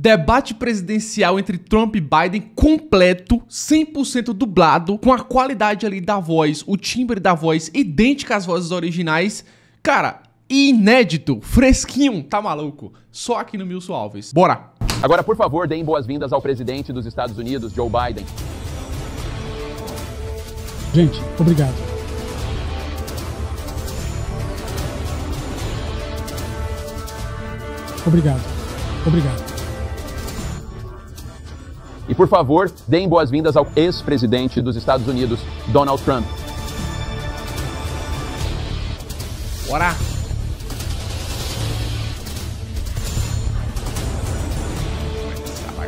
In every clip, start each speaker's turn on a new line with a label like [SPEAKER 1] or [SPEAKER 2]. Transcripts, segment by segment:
[SPEAKER 1] Debate presidencial entre Trump e Biden completo, 100% dublado, com a qualidade ali da voz, o timbre da voz idêntica às vozes originais. Cara, inédito, fresquinho, tá maluco? Só aqui no Milson Alves. Bora!
[SPEAKER 2] Agora, por favor, deem boas-vindas ao presidente dos Estados Unidos, Joe Biden.
[SPEAKER 3] Gente, obrigado. Obrigado.
[SPEAKER 2] E, por favor, deem boas-vindas ao ex-presidente dos Estados Unidos, Donald Trump.
[SPEAKER 1] Bora!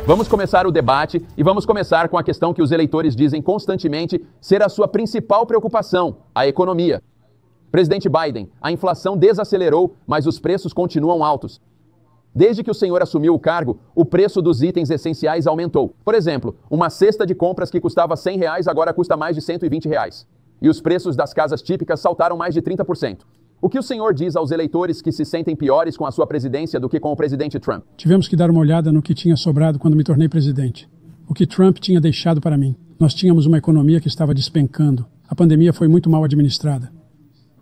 [SPEAKER 2] Vamos começar o debate e vamos começar com a questão que os eleitores dizem constantemente ser a sua principal preocupação, a economia. Presidente Biden, a inflação desacelerou, mas os preços continuam altos. Desde que o senhor assumiu o cargo, o preço dos itens essenciais aumentou. Por exemplo, uma cesta de compras que custava R$100 agora custa mais de R$120. E os preços das casas típicas saltaram mais de 30%. O que o senhor diz aos eleitores que se sentem piores com a sua presidência do que com o presidente Trump?
[SPEAKER 3] Tivemos que dar uma olhada no que tinha sobrado quando me tornei presidente. O que Trump tinha deixado para mim. Nós tínhamos uma economia que estava despencando. A pandemia foi muito mal administrada.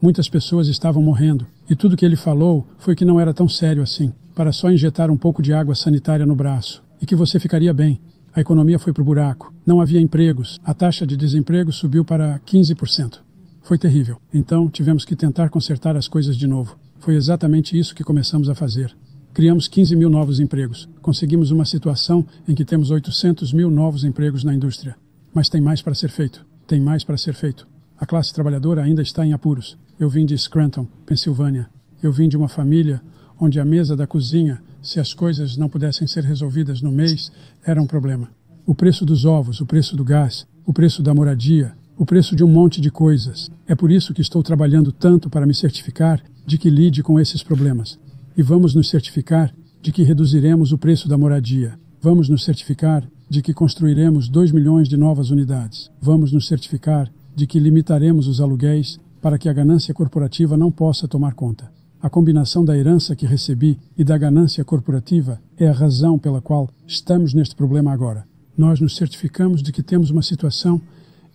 [SPEAKER 3] Muitas pessoas estavam morrendo. E tudo que ele falou foi que não era tão sério assim. Para só injetar um pouco de água sanitária no braço. E que você ficaria bem. A economia foi pro buraco. Não havia empregos. A taxa de desemprego subiu para 15%. Foi terrível. Então, tivemos que tentar consertar as coisas de novo. Foi exatamente isso que começamos a fazer. Criamos 15 mil novos empregos. Conseguimos uma situação em que temos 800 mil novos empregos na indústria. Mas tem mais para ser feito. Tem mais para ser feito. A classe trabalhadora ainda está em apuros. Eu vim de Scranton, Pensilvânia. Eu vim de uma família onde a mesa da cozinha, se as coisas não pudessem ser resolvidas no mês, era um problema. O preço dos ovos, o preço do gás, o preço da moradia, o preço de um monte de coisas. É por isso que estou trabalhando tanto para me certificar de que lide com esses problemas. E vamos nos certificar de que reduziremos o preço da moradia. Vamos nos certificar de que construiremos 2 milhões de novas unidades. Vamos nos certificar de que limitaremos os aluguéis para que a ganância corporativa não possa tomar conta. A combinação da herança que recebi e da ganância corporativa é a razão pela qual estamos neste problema agora. Nós nos certificamos de que temos uma situação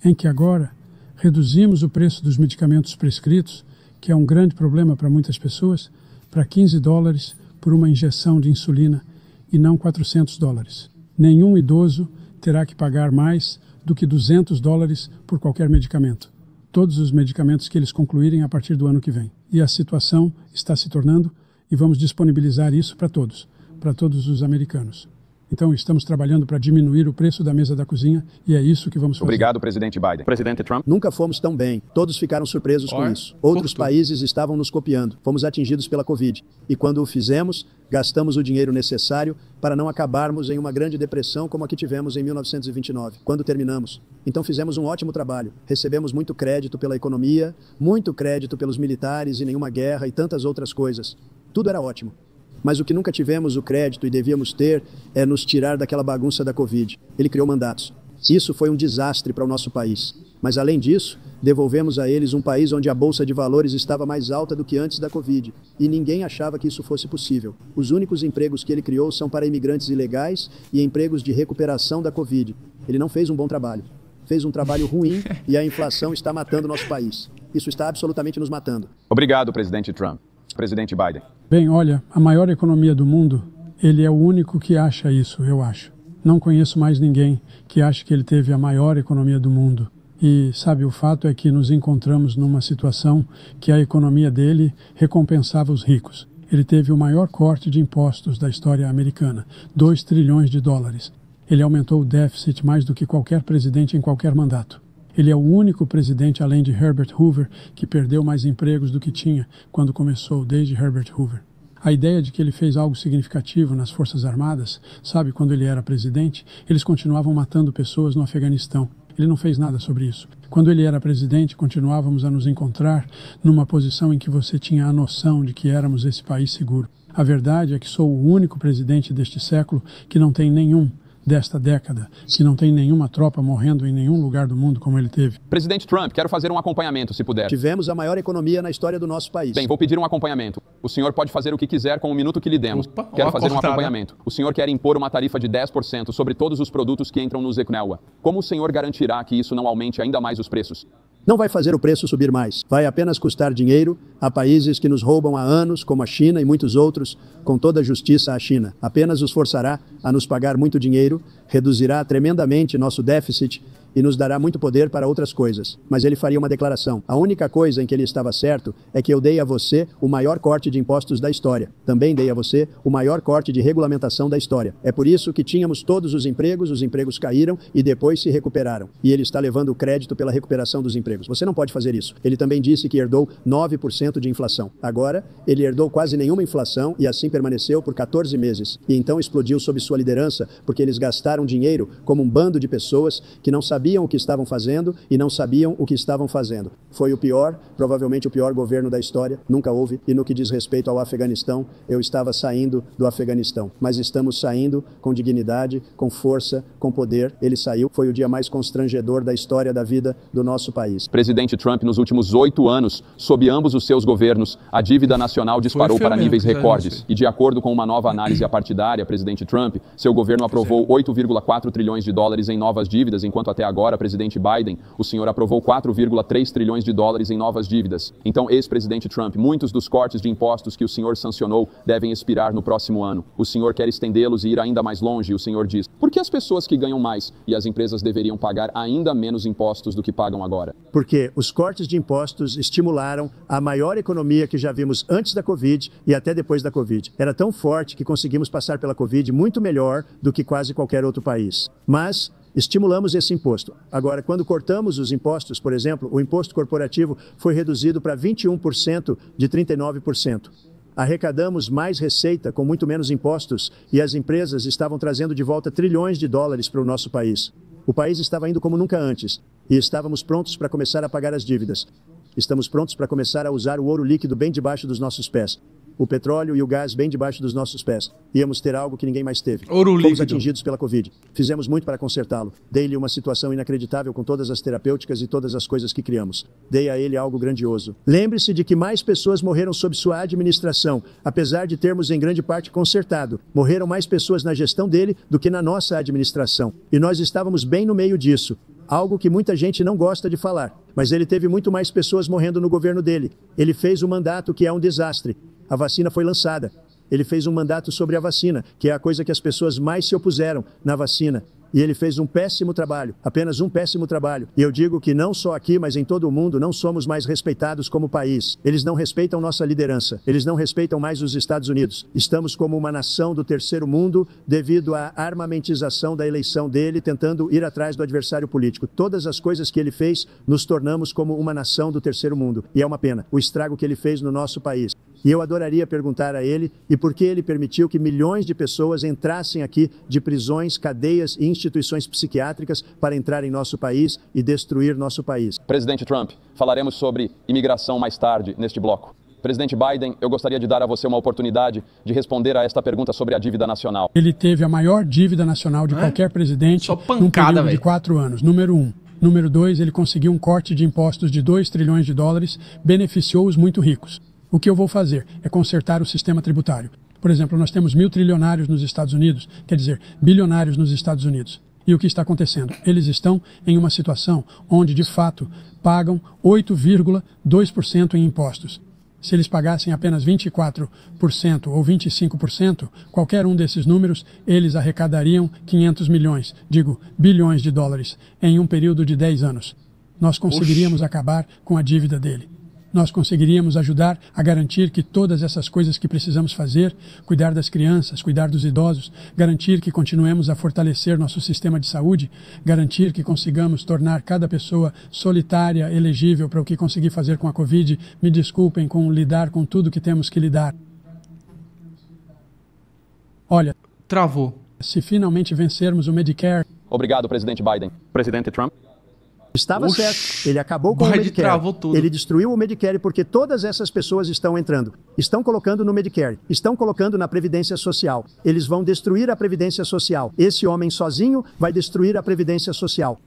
[SPEAKER 3] em que agora reduzimos o preço dos medicamentos prescritos, que é um grande problema para muitas pessoas, para $15 por uma injeção de insulina e não $400. Nenhum idoso terá que pagar mais do que $200 por qualquer medicamento. Todos os medicamentos que eles concluírem a partir do ano que vem. E a situação está se tornando, e vamos disponibilizar isso para todos os americanos. Então estamos trabalhando para diminuir o preço da mesa da cozinha e é isso que vamos fazer.
[SPEAKER 2] Obrigado, presidente Biden. Presidente Trump.
[SPEAKER 4] Nunca fomos tão bem. Todos ficaram surpresos com isso. Outros países estavam nos copiando. Fomos atingidos pela Covid. E quando o fizemos, gastamos o dinheiro necessário para não acabarmos em uma grande depressão como a que tivemos em 1929, quando terminamos. Então fizemos um ótimo trabalho. Recebemos muito crédito pela economia, muito crédito pelos militares e nenhuma guerra e tantas outras coisas. Tudo era ótimo. Mas o que nunca tivemos o crédito e devíamos ter é nos tirar daquela bagunça da Covid. Ele criou mandatos. Isso foi um desastre para o nosso país. Mas além disso, devolvemos a eles um país onde a Bolsa de Valores estava mais alta do que antes da Covid. E ninguém achava que isso fosse possível. Os únicos empregos que ele criou são para imigrantes ilegais e empregos de recuperação da Covid. Ele não fez um bom trabalho. Fez um trabalho ruim e a inflação está matando nosso país. Isso está absolutamente nos matando.
[SPEAKER 2] Obrigado, presidente Trump. Presidente Biden.
[SPEAKER 3] Bem, olha, a maior economia do mundo, ele é o único que acha isso, eu acho. Não conheço mais ninguém que ache que ele teve a maior economia do mundo. E, sabe, o fato é que nos encontramos numa situação que a economia dele recompensava os ricos. Ele teve o maior corte de impostos da história americana, $2 trilhões. Ele aumentou o déficit mais do que qualquer presidente em qualquer mandato. Ele é o único presidente, além de Herbert Hoover, que perdeu mais empregos do que tinha quando começou, desde Herbert Hoover. A ideia de que ele fez algo significativo nas Forças Armadas, sabe, quando ele era presidente, eles continuavam matando pessoas no Afeganistão. Ele não fez nada sobre isso. Quando ele era presidente, continuávamos a nos encontrar numa posição em que você tinha a noção de que éramos esse país seguro. A verdade é que sou o único presidente deste século que não tem nenhum desta década, que não tem nenhuma tropa morrendo em nenhum lugar do mundo como ele teve.
[SPEAKER 2] Presidente Trump, quero fazer um acompanhamento, se puder.
[SPEAKER 4] Tivemos a maior economia na história do nosso país.
[SPEAKER 2] Bem, vou pedir um acompanhamento. O senhor pode fazer o que quiser com o minuto que lhe demos.
[SPEAKER 1] Opa,
[SPEAKER 2] quero
[SPEAKER 1] ó,
[SPEAKER 2] fazer um
[SPEAKER 1] cortada.
[SPEAKER 2] acompanhamento. O senhor quer impor uma tarifa de 10% sobre todos os produtos que entram no Zeknewa. Como o senhor garantirá que isso não aumente ainda mais os preços?
[SPEAKER 4] Não vai fazer o preço subir mais. Vai apenas custar dinheiro a países que nos roubam há anos, como a China e muitos outros, com toda a justiça à China. Apenas os forçará a nos pagar muito dinheiro, reduzirá tremendamente nosso déficit e nos dará muito poder para outras coisas. Mas ele faria uma declaração. A única coisa em que ele estava certo é que eu dei a você o maior corte de impostos da história. Também dei a você o maior corte de regulamentação da história. É por isso que tínhamos todos os empregos caíram e depois se recuperaram. E ele está levando o crédito pela recuperação dos empregos. Você não pode fazer isso. Ele também disse que herdou 9% de inflação. Agora, ele herdou quase nenhuma inflação e assim permaneceu por 14 meses. E então explodiu sob sua liderança, porque eles gastaram dinheiro como um bando de pessoas que não sabiam o que estavam fazendo e não sabiam o que estavam fazendo. Foi o pior, provavelmente o pior governo da história. Nunca houve. E no que diz respeito ao Afeganistão, eu estava saindo do Afeganistão. Mas estamos saindo com dignidade, com força, com poder. Ele saiu. Foi o dia mais constrangedor da história da vida do nosso país.
[SPEAKER 2] Presidente Trump, nos últimos 8 anos, sob ambos os seus governos, a dívida nacional disparou para níveis recordes. E de acordo com uma nova análise apartidária, presidente Trump, seu governo aprovou 8,4 trilhões de dólares em novas dívidas, enquanto até agora, presidente Biden, o senhor aprovou 4,3 trilhões de dólares em novas dívidas. Então, ex-presidente Trump, muitos dos cortes de impostos que o senhor sancionou devem expirar no próximo ano. O senhor quer estendê-los e ir ainda mais longe, o senhor diz. Por que as pessoas que ganham mais e as empresas deveriam pagar ainda menos impostos do que pagam agora?
[SPEAKER 4] Porque os cortes de impostos estimularam a maior economia que já vimos antes da Covid e até depois da Covid. Era tão forte que conseguimos passar pela Covid muito melhor do que quase qualquer outro país. Mas estimulamos esse imposto. Agora, quando cortamos os impostos, por exemplo, o imposto corporativo foi reduzido para 21% de 39%. Arrecadamos mais receita com muito menos impostos e as empresas estavam trazendo de volta trilhões de dólares para o nosso país. O país estava indo como nunca antes e estávamos prontos para começar a pagar as dívidas. Estamos prontos para começar a usar o ouro líquido bem debaixo dos nossos pés. O petróleo e o gás bem debaixo dos nossos pés. Íamos ter algo que ninguém mais teve.
[SPEAKER 1] Ouro
[SPEAKER 4] Fomos
[SPEAKER 1] líquido.
[SPEAKER 4] atingidos pela Covid. Fizemos muito para consertá-lo. Dei-lhe uma situação inacreditável com todas as terapêuticas e todas as coisas que criamos. Dei a ele algo grandioso. Lembre-se de que mais pessoas morreram sob sua administração, apesar de termos em grande parte consertado. Morreram mais pessoas na gestão dele do que na nossa administração. E nós estávamos bem no meio disso. Algo que muita gente não gosta de falar. Mas ele teve muito mais pessoas morrendo no governo dele. Ele fez um mandato que é um desastre. A vacina foi lançada. Ele fez um mandato sobre a vacina, que é a coisa que as pessoas mais se opuseram na vacina. E ele fez um péssimo trabalho, apenas um péssimo trabalho. E eu digo que não só aqui, mas em todo o mundo, não somos mais respeitados como país. Eles não respeitam nossa liderança. Eles não respeitam mais os Estados Unidos. Estamos como uma nação do terceiro mundo devido à armamentização da eleição dele, tentando ir atrás do adversário político. Todas as coisas que ele fez, nos tornamos como uma nação do terceiro mundo. E é uma pena, o estrago que ele fez no nosso país. E eu adoraria perguntar a ele e por que ele permitiu que milhões de pessoas entrassem aqui de prisões, cadeias e instituições psiquiátricas para entrar em nosso país e destruir nosso país.
[SPEAKER 2] Presidente Trump, falaremos sobre imigração mais tarde neste bloco. Presidente Biden, eu gostaria de dar a você uma oportunidade de responder a esta pergunta sobre a dívida nacional.
[SPEAKER 3] Ele teve a maior dívida nacional de qualquer presidente
[SPEAKER 1] Só
[SPEAKER 3] num
[SPEAKER 1] pancada,
[SPEAKER 3] período de
[SPEAKER 1] velho.
[SPEAKER 3] 4 anos. Número 1. Número 2, ele conseguiu um corte de impostos de 2 trilhões de dólares, beneficiou os muito ricos. O que eu vou fazer é consertar o sistema tributário. Por exemplo, nós temos 1.000 trilionários nos Estados Unidos, quer dizer, bilionários nos Estados Unidos. E o que está acontecendo? Eles estão em uma situação onde, de fato, pagam 8,2% em impostos. Se eles pagassem apenas 24% ou 25%, qualquer um desses números, eles arrecadariam 500 milhões, digo, bilhões de dólares, em um período de 10 anos. Nós conseguiríamos acabar com a dívida dele. Nós conseguiríamos ajudar a garantir que todas essas coisas que precisamos fazer, cuidar das crianças, cuidar dos idosos, garantir que continuemos a fortalecer nosso sistema de saúde, garantir que consigamos tornar cada pessoa solitária, elegível para o que conseguir fazer com a Covid, me desculpem, com lidar com tudo que temos que lidar. Olha,
[SPEAKER 1] Travou.
[SPEAKER 3] se finalmente vencermos o Medicare,
[SPEAKER 2] Obrigado, presidente Biden. Presidente Trump.
[SPEAKER 4] Estava certo. Ele acabou com o
[SPEAKER 1] Biden
[SPEAKER 4] Medicare.
[SPEAKER 1] travou tudo.
[SPEAKER 4] Ele destruiu o Medicare porque todas essas pessoas estão entrando. Estão colocando no Medicare. Estão colocando na Previdência Social. Eles vão destruir a Previdência Social. Esse homem sozinho vai destruir a Previdência Social.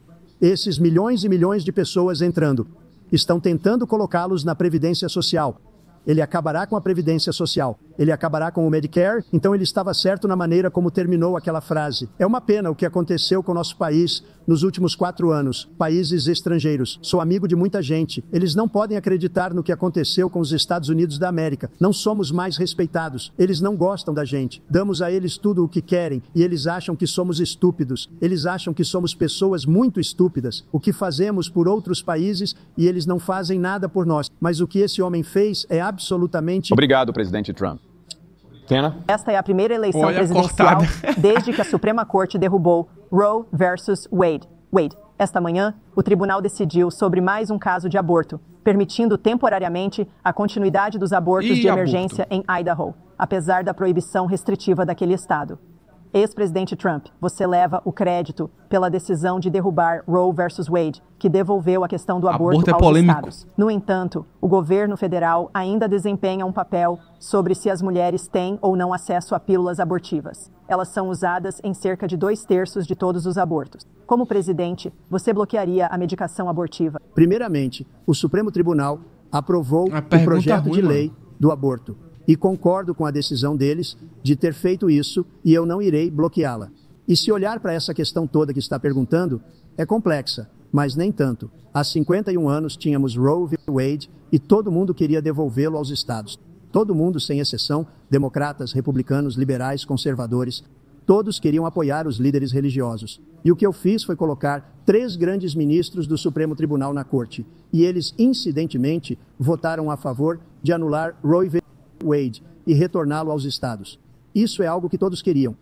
[SPEAKER 4] Esses milhões e milhões de pessoas entrando. Estão tentando colocá-los na Previdência Social. Ele acabará com a Previdência Social. Ele acabará com o Medicare. Então ele estava certo na maneira como terminou aquela frase. É uma pena o que aconteceu com o nosso país nos últimos 4 anos. Países estrangeiros. Sou amigo de muita gente. Eles não podem acreditar no que aconteceu com os Estados Unidos da América. Não somos mais respeitados. Eles não gostam da gente. Damos a eles tudo o que querem e eles acham que somos estúpidos. Eles acham que somos pessoas muito estúpidas. O que fazemos por outros países e eles não fazem nada por nós. Mas o que esse homem fez é absolutamente...
[SPEAKER 2] Obrigado, presidente Trump. Tena?
[SPEAKER 5] Esta é a primeira eleição presidencial desde que a Suprema Corte derrubou Roe versus Wade. Esta manhã, o tribunal decidiu sobre mais um caso de aborto, permitindo temporariamente a continuidade dos abortos de emergência em Idaho, apesar da proibição restritiva daquele estado. Ex-presidente Trump, você leva o crédito pela decisão de derrubar Roe versus Wade, que devolveu a questão do aborto aos estados. No entanto, o governo federal ainda desempenha um papel sobre se as mulheres têm ou não acesso a pílulas abortivas. Elas são usadas em cerca de 2/3 de todos os abortos. Como presidente, você bloquearia a medicação abortiva?
[SPEAKER 4] Primeiramente, o Supremo Tribunal aprovou o projeto de lei do aborto. E concordo com a decisão deles de ter feito isso e eu não irei bloqueá-la. E se olhar para essa questão toda que está perguntando, é complexa, mas nem tanto. Há 51 anos tínhamos Roe v. Wade e todo mundo queria devolvê-lo aos estados. Todo mundo, sem exceção, democratas, republicanos, liberais, conservadores, todos queriam apoiar os líderes religiosos. E o que eu fiz foi colocar 3 grandes ministros do Supremo Tribunal na corte. E eles, incidentemente, votaram a favor de anular Roe v. Wade e retorná-lo aos estados. Isso é algo que todos queriam.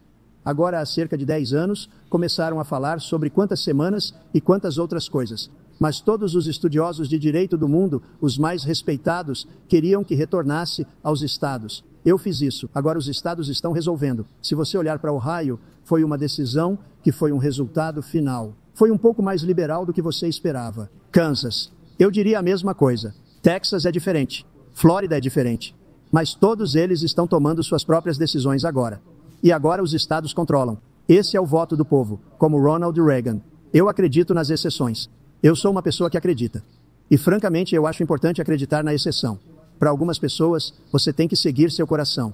[SPEAKER 4] Agora, há cerca de 10 anos, começaram a falar sobre quantas semanas e quantas outras coisas. Mas todos os estudiosos de direito do mundo, os mais respeitados, queriam que retornasse aos estados. Eu fiz isso. Agora os estados estão resolvendo. Se você olhar para Ohio, foi uma decisão que foi um resultado final. Foi um pouco mais liberal do que você esperava. Kansas. Eu diria a mesma coisa. Texas é diferente. Flórida é diferente. Mas todos eles estão tomando suas próprias decisões agora. E agora os estados controlam. Esse é o voto do povo, como Ronald Reagan. Eu acredito nas exceções. Eu sou uma pessoa que acredita. E francamente eu acho importante acreditar na exceção. Para algumas pessoas, você tem que seguir seu coração.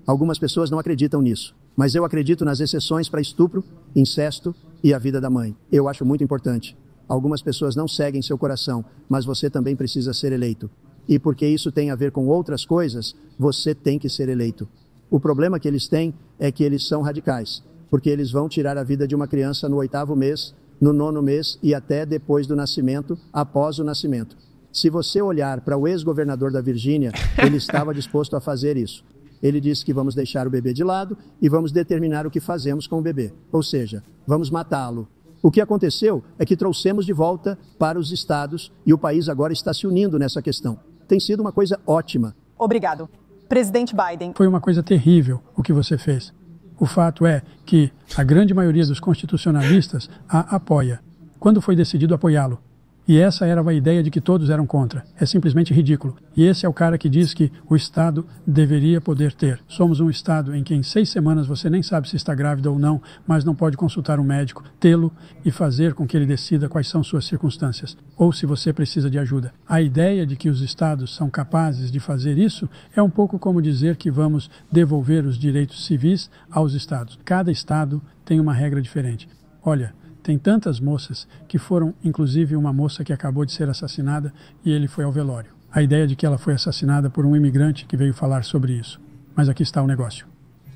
[SPEAKER 4] Algumas pessoas não acreditam nisso. Mas eu acredito nas exceções para estupro, incesto e a vida da mãe. Eu acho muito importante. Algumas pessoas não seguem seu coração, mas você também precisa ser eleito. E porque isso tem a ver com outras coisas, você tem que ser eleito. O problema que eles têm é que eles são radicais, porque eles vão tirar a vida de uma criança no 8º mês, no 9º mês e até depois do nascimento, após o nascimento. Se você olhar para o ex-governador da Virgínia, ele estava disposto a fazer isso. Ele disse que vamos deixar o bebê de lado e vamos determinar o que fazemos com o bebê. Ou seja, vamos matá-lo. O que aconteceu é que trouxemos de volta para os estados e o país agora está se unindo nessa questão. Tem sido uma coisa ótima.
[SPEAKER 5] Obrigado. Presidente Biden.
[SPEAKER 3] Foi uma coisa terrível o que você fez. O fato é que a grande maioria dos constitucionalistas a apoia. Quando foi decidido apoiá-lo? E essa era a ideia de que todos eram contra. É simplesmente ridículo. E esse é o cara que diz que o Estado deveria poder ter. Somos um Estado em que em 6 semanas você nem sabe se está grávida ou não, mas não pode consultar um médico, tê-lo e fazer com que ele decida quais são suas circunstâncias, ou se você precisa de ajuda. A ideia de que os Estados são capazes de fazer isso é um pouco como dizer que vamos devolver os direitos civis aos Estados. Cada Estado tem uma regra diferente. Olha, tem tantas moças que foram, inclusive uma moça que acabou de ser assassinada e ele foi ao velório. A ideia de que ela foi assassinada por um imigrante que veio falar sobre isso. Mas aqui está o negócio.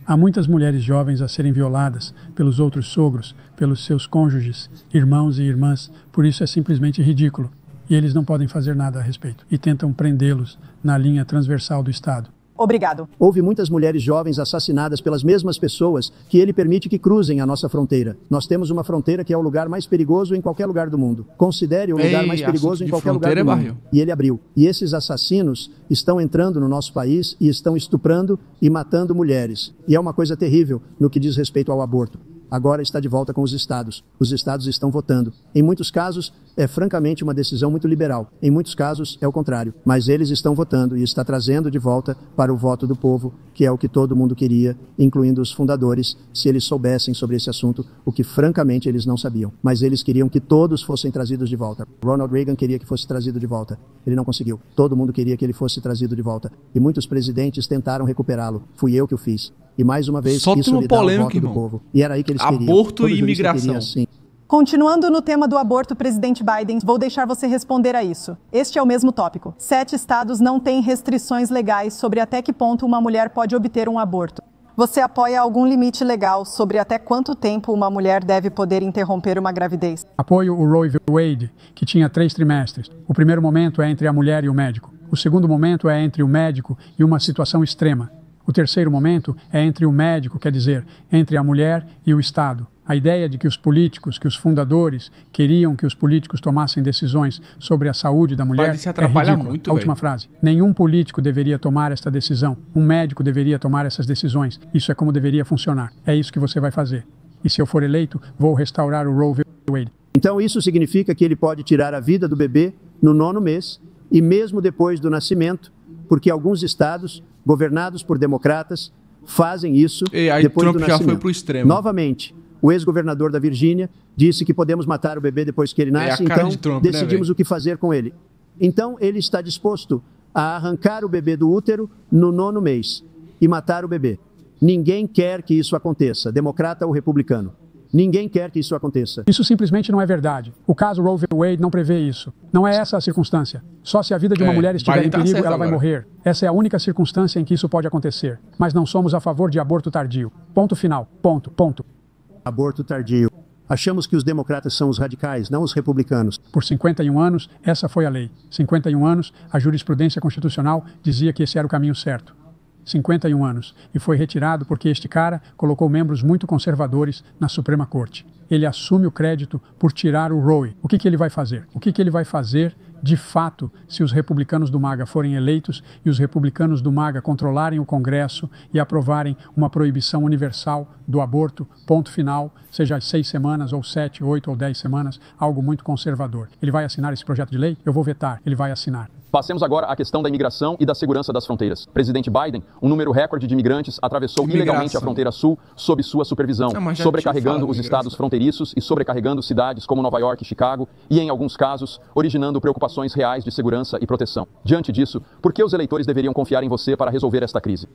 [SPEAKER 3] Há muitas mulheres jovens a serem violadas pelos outros sogros, pelos seus cônjuges, irmãos e irmãs, por isso é simplesmente ridículo. E eles não podem fazer nada a respeito. E tentam prendê-los na linha transversal do Estado.
[SPEAKER 5] Obrigado.
[SPEAKER 4] Houve muitas mulheres jovens assassinadas pelas mesmas pessoas que ele permite que cruzem a nossa fronteira. Nós temos uma fronteira que é o lugar mais perigoso em qualquer lugar do mundo. Considere o lugar mais perigoso em qualquer lugar do mundo. E ele abriu. E esses assassinos estão entrando no nosso país e estão estuprando e matando mulheres. E é uma coisa terrível no que diz respeito ao aborto. Agora está de volta com os estados. Os estados estão votando. Em muitos casos, é francamente uma decisão muito liberal. Em muitos casos, é o contrário. Mas eles estão votando e está trazendo de volta para o voto do povo, que é o que todo mundo queria, incluindo os fundadores, se eles soubessem sobre esse assunto, o que francamente eles não sabiam. Mas eles queriam que todos fossem trazidos de volta. Ronald Reagan queria que fosse trazido de volta. Ele não conseguiu. Todo mundo queria que ele fosse trazido de volta. E muitos presidentes tentaram recuperá-lo. Fui eu que o fiz. E mais uma vez,
[SPEAKER 1] só
[SPEAKER 4] isso
[SPEAKER 1] tem
[SPEAKER 4] lhe dá o
[SPEAKER 1] polêmica,
[SPEAKER 4] voto
[SPEAKER 1] irmão.
[SPEAKER 4] do povo. E era aí que eles queriam.
[SPEAKER 1] Aborto
[SPEAKER 4] Todo
[SPEAKER 1] e
[SPEAKER 4] jurista
[SPEAKER 1] imigração.
[SPEAKER 4] queria, sim.
[SPEAKER 5] Continuando no tema do aborto, presidente Biden, vou deixar você responder a isso. Este é o mesmo tópico. 7 estados não têm restrições legais sobre até que ponto uma mulher pode obter um aborto. Você apoia algum limite legal sobre até quanto tempo uma mulher deve poder interromper uma gravidez?
[SPEAKER 3] Apoio o Roe v. Wade, que tinha 3 trimestres. O primeiro momento é entre a mulher e o médico. O segundo momento é entre o médico e uma situação extrema. O terceiro momento é entre o médico, quer dizer, entre a mulher e o Estado. A ideia de que os políticos, que os fundadores, queriam que os políticos tomassem decisões sobre a saúde da mulher
[SPEAKER 1] se atrapalha
[SPEAKER 3] é ridícula.
[SPEAKER 1] muito,
[SPEAKER 3] A última frase. Nenhum político deveria tomar esta decisão. Um médico deveria tomar essas decisões. Isso é como deveria funcionar. É isso que você vai fazer. E se eu for eleito, vou restaurar o Roe v. Wade.
[SPEAKER 4] Então isso significa que ele pode tirar a vida do bebê no 9º mês e mesmo depois do nascimento, porque alguns estados, governados por democratas, fazem isso
[SPEAKER 1] E aí
[SPEAKER 4] depois
[SPEAKER 1] Trump
[SPEAKER 4] do
[SPEAKER 1] já
[SPEAKER 4] nascimento.
[SPEAKER 1] foi pro extremo.
[SPEAKER 4] Novamente, o ex-governador da Virgínia disse que podemos matar o bebê depois que ele nasce,
[SPEAKER 1] a cara
[SPEAKER 4] então
[SPEAKER 1] de Trump, né,
[SPEAKER 4] decidimos
[SPEAKER 1] velho?
[SPEAKER 4] o que fazer com ele. Então ele está disposto a arrancar o bebê do útero no 9º mês e matar o bebê. Ninguém quer que isso aconteça, democrata ou republicano. Ninguém quer que isso aconteça.
[SPEAKER 3] Isso simplesmente não é verdade. O caso Roe v. Wade não prevê isso. Não é essa a circunstância. Só se a vida de uma mulher estiver
[SPEAKER 1] Biden
[SPEAKER 3] em
[SPEAKER 1] tá
[SPEAKER 3] perigo,
[SPEAKER 1] certo
[SPEAKER 3] ela vai
[SPEAKER 1] agora.
[SPEAKER 3] morrer. Essa é a única circunstância em que isso pode acontecer. Mas não somos a favor de aborto tardio. Ponto final. Ponto.
[SPEAKER 4] Aborto tardio. Achamos que os democratas são os radicais, não os republicanos.
[SPEAKER 3] Por 51 anos, essa foi a lei. 51 anos, a jurisprudência constitucional dizia que esse era o caminho certo. 51 anos. E foi retirado porque este cara colocou membros muito conservadores na Suprema Corte. Ele assume o crédito por tirar o Roe. O que ele vai fazer? O que ele vai fazer, de fato, se os republicanos do MAGA forem eleitos e os republicanos do MAGA controlarem o Congresso e aprovarem uma proibição universal do aborto, ponto final, seja 6 semanas ou 7, 8 ou 10 semanas, algo muito conservador. Ele vai assinar esse projeto de lei? Eu vou vetar. Ele vai assinar.
[SPEAKER 2] Passemos agora à questão da imigração e da segurança das fronteiras. Presidente Biden, um número recorde de imigrantes atravessou ilegalmente a fronteira sul sob sua supervisão, sobrecarregando os estados fronteiriços e sobrecarregando cidades como Nova York e Chicago e, em alguns casos, originando preocupações reais de segurança e proteção. Diante disso, por que os eleitores deveriam confiar em você para resolver esta crise?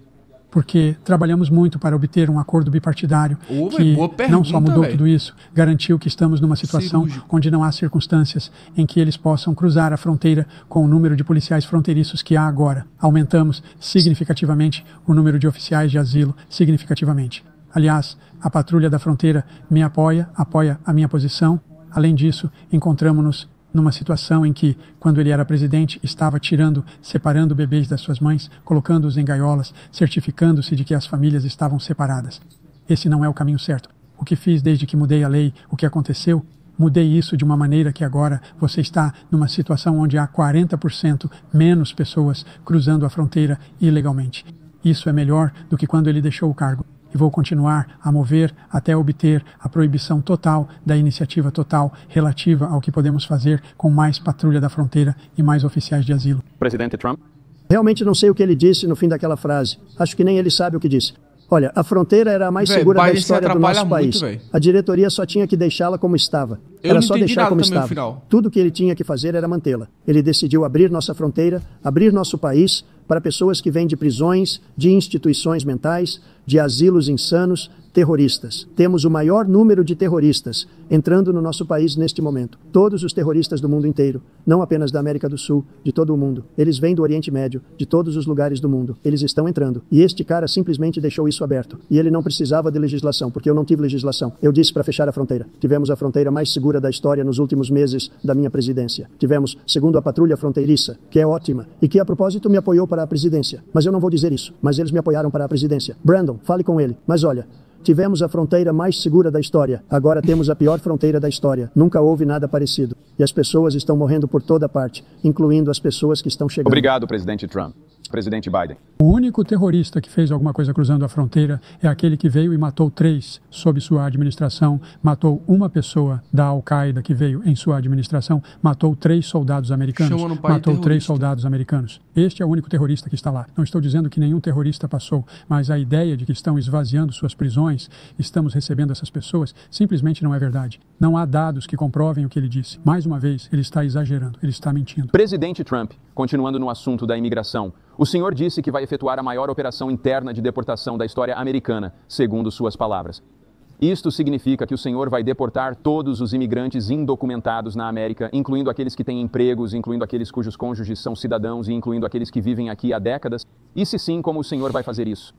[SPEAKER 3] Porque trabalhamos muito para obter um acordo bipartidário que
[SPEAKER 1] boa pergunta,
[SPEAKER 3] não só mudou
[SPEAKER 1] véio.
[SPEAKER 3] tudo isso, garantiu que estamos numa situação
[SPEAKER 1] Cirúrgico.
[SPEAKER 3] onde não há circunstâncias em que eles possam cruzar a fronteira com o número de policiais fronteiriços que há agora. Aumentamos significativamente o número de oficiais de asilo, significativamente. Aliás, a patrulha da fronteira me apoia a minha posição. Além disso, encontramos-nos numa situação em que, quando ele era presidente, estava separando bebês das suas mães, colocando-os em gaiolas, certificando-se de que as famílias estavam separadas. Esse não é o caminho certo. O que fiz desde que mudei a lei, o que aconteceu, mudei isso de uma maneira que agora você está numa situação onde há 40% menos pessoas cruzando a fronteira ilegalmente. Isso é melhor do que quando ele deixou o cargo. E vou continuar a mover até obter a proibição total da iniciativa total relativa ao que podemos fazer com mais patrulha da fronteira e mais oficiais de asilo.
[SPEAKER 2] Presidente Trump?
[SPEAKER 4] Realmente não sei o que ele disse no fim daquela frase. Acho que nem ele sabe o que disse. Olha, a fronteira era a mais segura da
[SPEAKER 1] Biden se
[SPEAKER 4] história do
[SPEAKER 1] atrapalha
[SPEAKER 4] nosso país.
[SPEAKER 1] muito, véi.
[SPEAKER 4] A diretoria só tinha que deixá-la como estava.
[SPEAKER 1] Eu
[SPEAKER 4] Era
[SPEAKER 1] não
[SPEAKER 4] só
[SPEAKER 1] entendi
[SPEAKER 4] deixar
[SPEAKER 1] nada
[SPEAKER 4] como
[SPEAKER 1] também no
[SPEAKER 4] estava.
[SPEAKER 1] final.
[SPEAKER 4] Tudo que ele tinha que fazer era mantê-la. Ele decidiu abrir nossa fronteira, abrir nosso país para pessoas que vêm de prisões, de instituições mentais, de asilos insanos, terroristas. Temos o maior número de terroristas entrando no nosso país neste momento. Todos os terroristas do mundo inteiro, não apenas da América do Sul, de todo o mundo. Eles vêm do Oriente Médio, de todos os lugares do mundo. Eles estão entrando. E este cara simplesmente deixou isso aberto. E ele não precisava de legislação, porque eu não tive legislação. Eu disse para fechar a fronteira. Tivemos a fronteira mais segura da história nos últimos meses da minha presidência. Tivemos, segundo a patrulha fronteiriça, que é ótima, e que a propósito me apoiou para a presidência. Mas eu não vou dizer isso. Mas eles me apoiaram para a presidência. Brandon, fale com ele. Mas olha, tivemos a fronteira mais segura da história. Agora temos a pior fronteira da história. Nunca houve nada parecido. E as pessoas estão morrendo por toda parte, incluindo as pessoas que estão chegando.
[SPEAKER 2] Obrigado, presidente Trump. presidente Biden.
[SPEAKER 3] O único terrorista que fez alguma coisa cruzando a fronteira é aquele que veio e matou 3 sob sua administração, matou uma pessoa da Al-Qaeda que veio em sua administração, matou 3 soldados americanos, matou 3 soldados americanos. Este é o único terrorista que está lá. Não estou dizendo que nenhum terrorista passou, mas a ideia de que estão esvaziando suas prisões, estamos recebendo essas pessoas, simplesmente não é verdade. Não há dados que comprovem o que ele disse. Mais uma vez, ele está exagerando, ele está mentindo.
[SPEAKER 2] Presidente Trump, continuando no assunto da imigração, o senhor disse que vai efetuar a maior operação interna de deportação da história americana, segundo suas palavras. Isto significa que o senhor vai deportar todos os imigrantes indocumentados na América, incluindo aqueles que têm empregos, incluindo aqueles cujos cônjuges são cidadãos e incluindo aqueles que vivem aqui há décadas? E se sim, como o senhor vai fazer isso?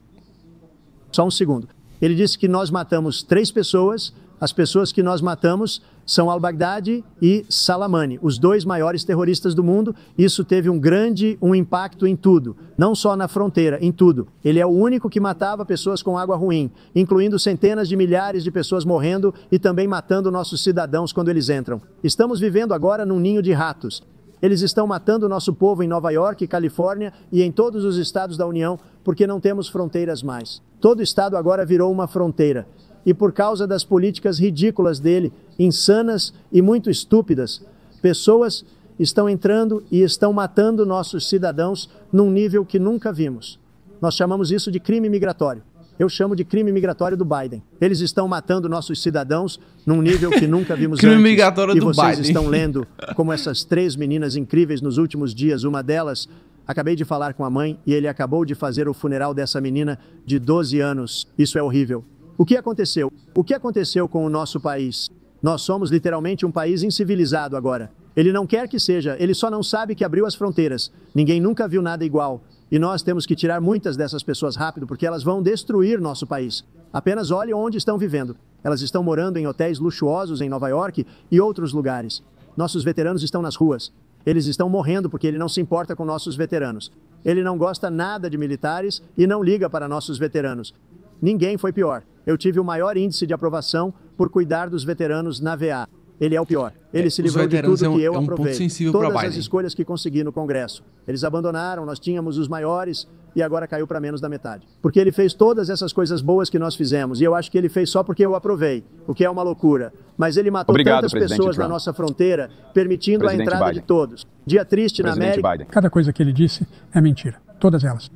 [SPEAKER 4] Só um segundo. Ele disse que nós matamos 3 pessoas. As pessoas que nós matamos são al-Baghdadi e Salamani, os 2 maiores terroristas do mundo. Isso teve um impacto em tudo, não só na fronteira, em tudo. Ele é o único que matava pessoas com água ruim, incluindo centenas de milhares de pessoas morrendo e também matando nossos cidadãos quando eles entram. Estamos vivendo agora num ninho de ratos. Eles estão matando o nosso povo em Nova York, Califórnia e em todos os estados da União porque não temos fronteiras mais. Todo estado agora virou uma fronteira. E por causa das políticas ridículas dele, insanas e muito estúpidas, pessoas estão entrando e estão matando nossos cidadãos num nível que nunca vimos. Nós chamamos isso de crime migratório. Eu chamo de crime migratório do Biden. Eles estão matando nossos cidadãos num nível que nunca vimos
[SPEAKER 1] crime
[SPEAKER 4] antes.
[SPEAKER 1] Migratório
[SPEAKER 4] e
[SPEAKER 1] do
[SPEAKER 4] vocês
[SPEAKER 1] Biden.
[SPEAKER 4] Estão lendo como essas 3 meninas incríveis nos últimos dias, uma delas, acabei de falar com a mãe e ele acabou de fazer o funeral dessa menina de 12 anos. Isso é horrível. O que aconteceu? O que aconteceu com o nosso país? Nós somos literalmente um país incivilizado agora. Ele não quer que seja, ele só não sabe que abriu as fronteiras. Ninguém nunca viu nada igual. E nós temos que tirar muitas dessas pessoas rápido, porque elas vão destruir nosso país. Apenas olhe onde estão vivendo. Elas estão morando em hotéis luxuosos em Nova York e outros lugares. Nossos veteranos estão nas ruas. Eles estão morrendo porque ele não se importa com nossos veteranos. Ele não gosta nada de militares e não liga para nossos veteranos. Ninguém foi pior. Eu tive o maior índice de aprovação por cuidar dos veteranos na VA. Ele é o pior. Ele se livrou de tudo que eu aprovei. Todas as escolhas que consegui no Congresso. Eles abandonaram, nós tínhamos os maiores e agora caiu para menos da metade. Porque ele fez todas essas coisas boas que nós fizemos e eu acho que ele fez só porque eu aprovei, o que é uma loucura. Mas ele matou tantas pessoas na nossa fronteira, permitindo a entrada de todos. Dia triste na América.
[SPEAKER 3] Cada coisa que ele disse é mentira. Todas elas.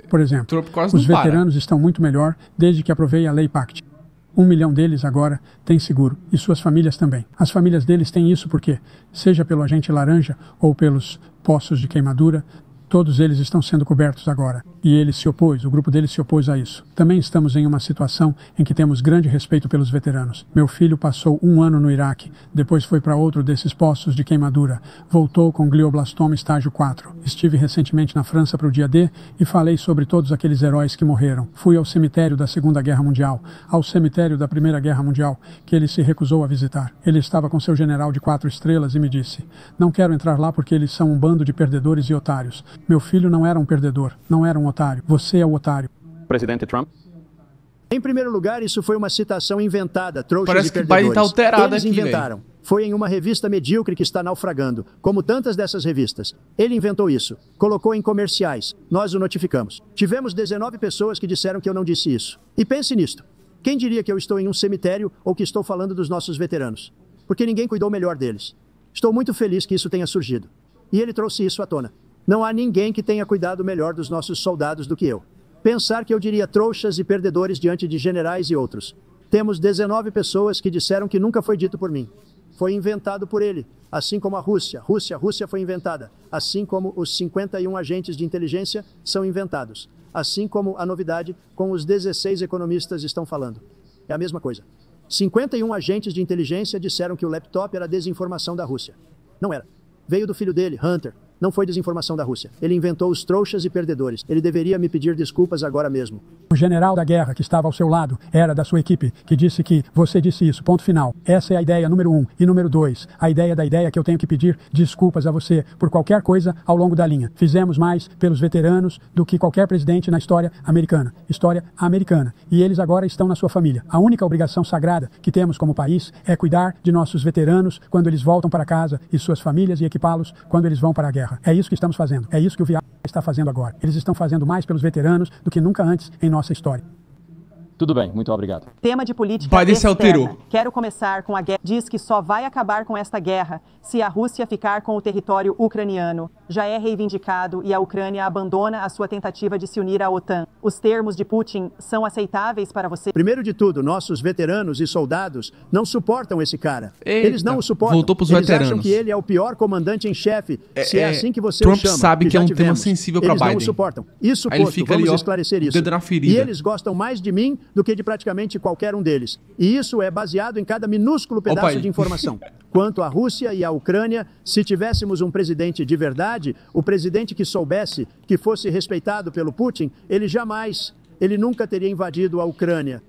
[SPEAKER 3] Por exemplo, os veteranos estão muito melhor desde que aprovei a Lei PACT. 1 milhão deles agora têm seguro, e suas famílias também. As famílias deles têm isso porque, seja pelo agente laranja ou pelos poços de queimadura, todos eles estão sendo cobertos agora. E ele se opôs, o grupo dele se opôs a isso. Também estamos em uma situação em que temos grande respeito pelos veteranos. Meu filho passou 1 ano no Iraque, depois foi para outro desses poços de queimadura, voltou com glioblastoma estágio 4. Estive recentemente na França para o dia D e falei sobre todos aqueles heróis que morreram. Fui ao cemitério da Segunda Guerra Mundial, ao cemitério da Primeira Guerra Mundial, que ele se recusou a visitar. Ele estava com seu general de 4 estrelas e me disse: "Não quero entrar lá porque eles são um bando de perdedores e otários." Meu filho não era um perdedor, não era um otário. Você é o otário.
[SPEAKER 2] Presidente Trump?
[SPEAKER 4] Em primeiro lugar, isso foi uma citação inventada, trouxas
[SPEAKER 1] Parece
[SPEAKER 4] de
[SPEAKER 1] que
[SPEAKER 4] perdedores.
[SPEAKER 1] Biden tá alterado
[SPEAKER 4] Eles
[SPEAKER 1] aqui,
[SPEAKER 4] inventaram.
[SPEAKER 1] véio.
[SPEAKER 4] Foi em uma revista medíocre que está naufragando, como tantas dessas revistas. Ele inventou isso, colocou em comerciais. Nós o notificamos. Tivemos 19 pessoas que disseram que eu não disse isso. E pense nisto. Quem diria que eu estou em um cemitério ou que estou falando dos nossos veteranos? Porque ninguém cuidou melhor deles. Estou muito feliz que isso tenha surgido. E ele trouxe isso à tona. Não há ninguém que tenha cuidado melhor dos nossos soldados do que eu. Pensar que eu diria trouxas e perdedores diante de generais e outros. Temos 19 pessoas que disseram que nunca foi dito por mim. Foi inventado por ele, assim como a Rússia. Rússia foi inventada, assim como os 51 agentes de inteligência são inventados, assim como a novidade com os 16 economistas estão falando. É a mesma coisa. 51 agentes de inteligência disseram que o laptop era desinformação da Rússia. Não era. Veio do filho dele, Hunter. Não foi desinformação da Rússia. Ele inventou os trouxas e perdedores. Ele deveria me pedir desculpas agora mesmo.
[SPEAKER 3] O general da guerra que estava ao seu lado era da sua equipe, que disse que você disse isso, ponto final. Essa é a ideia número 1. E número 2, a ideia da ideia que eu tenho que pedir desculpas a você por qualquer coisa ao longo da linha. Fizemos mais pelos veteranos do que qualquer presidente na história americana. História americana. E eles agora estão na sua família. A única obrigação sagrada que temos como país é cuidar de nossos veteranos quando eles voltam para casa e suas famílias e equipá-los quando eles vão para a guerra. guerra. É isso que estamos fazendo. É isso que o VA está fazendo agora. Eles estão fazendo mais pelos veteranos do que nunca antes em nossa história.
[SPEAKER 2] Tudo bem, muito obrigado.
[SPEAKER 5] Tema de política
[SPEAKER 1] Biden se alterou.
[SPEAKER 5] externa. Quero começar com a guerra. Diz que só vai acabar com esta guerra se a Rússia ficar com o território ucraniano. Já é reivindicado e a Ucrânia abandona a sua tentativa de se unir à OTAN. Os termos de Putin são aceitáveis para você?
[SPEAKER 4] Primeiro de tudo, nossos veteranos e soldados não suportam esse cara.
[SPEAKER 1] Eita,
[SPEAKER 4] eles não o suportam.
[SPEAKER 1] voltou pros
[SPEAKER 4] eles
[SPEAKER 1] veteranos.
[SPEAKER 4] acham que ele é o pior comandante em chefe, se é assim que você
[SPEAKER 1] Trump
[SPEAKER 4] o chama.
[SPEAKER 1] sabe que é
[SPEAKER 4] já
[SPEAKER 1] um tema
[SPEAKER 4] tivemos.
[SPEAKER 1] sensível pra
[SPEAKER 4] Eles não
[SPEAKER 1] Biden.
[SPEAKER 4] o suportam. Isso
[SPEAKER 1] Aí ele
[SPEAKER 4] posto,
[SPEAKER 1] fica
[SPEAKER 4] vamos
[SPEAKER 1] ali, ó,
[SPEAKER 4] esclarecer isso.
[SPEAKER 1] dedo na ferida.
[SPEAKER 4] E eles gostam mais de mim do que de praticamente qualquer um deles. E isso é baseado em cada minúsculo pedaço
[SPEAKER 1] pai.
[SPEAKER 4] de informação. Quanto à Rússia e à Ucrânia, se tivéssemos um presidente de verdade, o presidente que soubesse, que fosse respeitado pelo Putin, ele nunca teria invadido a Ucrânia.